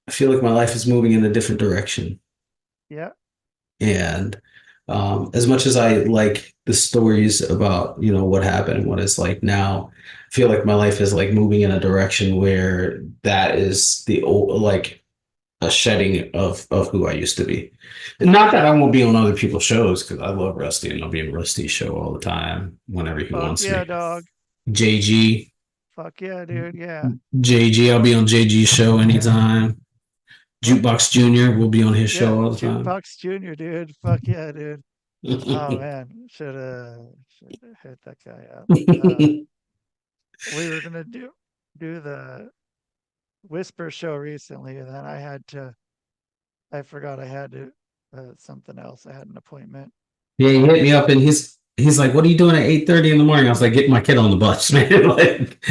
Speaker 1: feel like my life is moving in a different direction.
Speaker 2: Yeah.
Speaker 1: And as much as I like the stories about, what happened and what it's like now, I feel like my life is like moving in a direction where that is the old, like a shedding of who I used to be. And not that I won't be on other people's shows because I love Rusty and I'll be on Rusty's show all the time whenever he
Speaker 2: Fuck
Speaker 1: wants
Speaker 2: yeah,
Speaker 1: me.
Speaker 2: dog.
Speaker 1: JG,
Speaker 2: Fuck yeah, dude. Yeah.
Speaker 1: JG, I'll be on JG's show anytime. Jukebox Junior will be on his
Speaker 2: Yeah.
Speaker 1: show all the time.
Speaker 2: Jukebox Junior, dude. Fuck yeah, dude. Oh man. Should have hit that guy up. We were gonna do the Whisper show recently, and then I forgot I had to something else. I had an appointment.
Speaker 1: Yeah, he hit
Speaker 2: But
Speaker 1: me up and he's like, "What are you doing at 8:30 in the morning?" I was like, "Getting my kid on the bus, man." Like,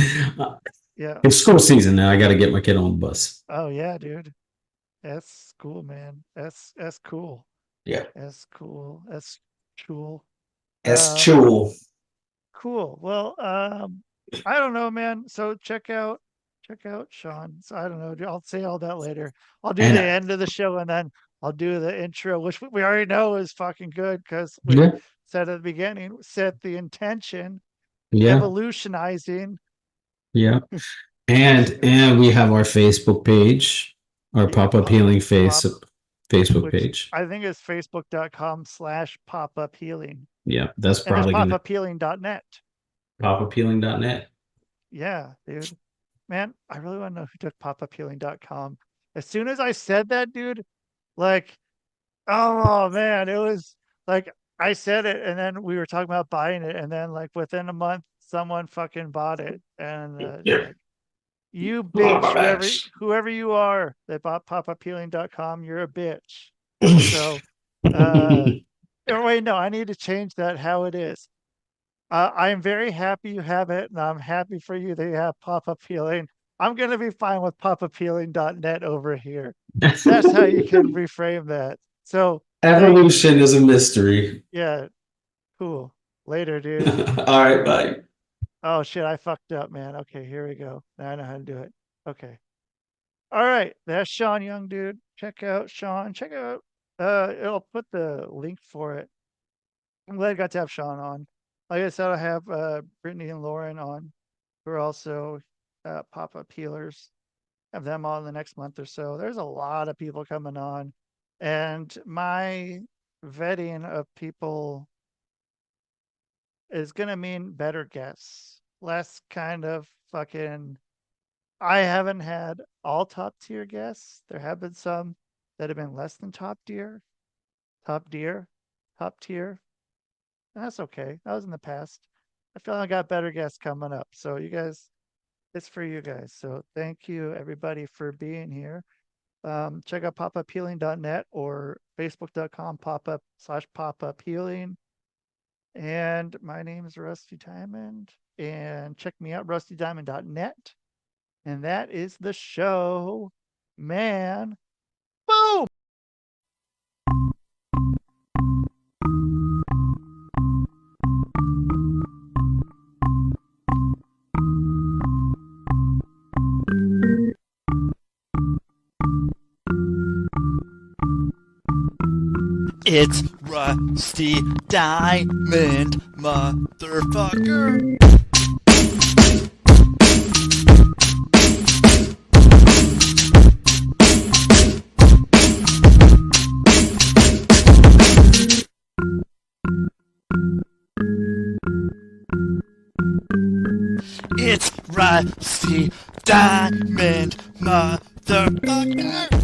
Speaker 2: yeah.
Speaker 1: it's school season now. I got to get my kid on the bus.
Speaker 2: Oh yeah, dude. That's cool, man. That's cool.
Speaker 1: Yeah,
Speaker 2: That's cool. That's cool.
Speaker 1: S
Speaker 2: Um,
Speaker 1: Chul.
Speaker 2: cool. Well, I don't know, man. So check out Sean. So I don't know. I'll say all that later. I'll do
Speaker 1: And
Speaker 2: the end of the show and then I'll do the intro, which we already know is fucking good because we
Speaker 1: yeah,
Speaker 2: said at the beginning, set the intention,
Speaker 1: yeah,
Speaker 2: evolutionizing.
Speaker 1: yeah. And we have our Facebook page, our
Speaker 2: Yeah,
Speaker 1: pop-up healing face
Speaker 2: pop,
Speaker 1: Facebook
Speaker 2: which
Speaker 1: page.
Speaker 2: I think is facebook.com/pop-up healing.
Speaker 1: Yeah, that's
Speaker 2: And there's
Speaker 1: probably gonna
Speaker 2: popuphealing.net.
Speaker 1: popuphealing.net.
Speaker 2: Yeah, dude. Man, I really want to know who took popuphealing.com. As soon as I said that, dude, like, oh man, it was like I said it and then we were talking about buying it. And then, like, within a month, someone fucking bought it. And it's
Speaker 1: Yeah.
Speaker 2: like, you
Speaker 1: Oh
Speaker 2: bitch,
Speaker 1: my gosh.
Speaker 2: whoever you are that bought popuphealing.com, you're a bitch. So, or wait, no, I need to change that how it is. I am very happy you have it, and I'm happy for you that you have pop-up healing. I'm going to be fine with popuphealing.net over here. That's how you can reframe that. So thank you.
Speaker 1: Evolution is a mystery.
Speaker 2: Yeah, cool. Later, dude.
Speaker 1: All right, bye.
Speaker 2: Oh shit, I fucked up, man. Okay, here we go. Now I know how to do it. Okay. All right, that's Sean Young, dude. Check out Sean. Check out. I'll put the link for it. I'm glad I got to have Sean on. Like I said, I have Brittany and Lauren on, who are also pop-up healers. have them on the next month or so. There's a lot of people coming on, and my vetting of people is going to mean better guests, less kind of fucking. I haven't had all top tier guests. There have been some that have been less than top tier, top tier, top tier. And that's okay. That was in the past. I feel like I got better guests coming up. So you guys, it's for you guys. So thank you everybody for being here. Check out popuphealing.net or facebook.com popup/popup healing. And my name is Rusty Diamond. And check me out, rustydiamond.net. And that is the show, man. Boom!
Speaker 4: It's Rusty Diamond, motherfucker. It's Rusty Diamond, motherfucker.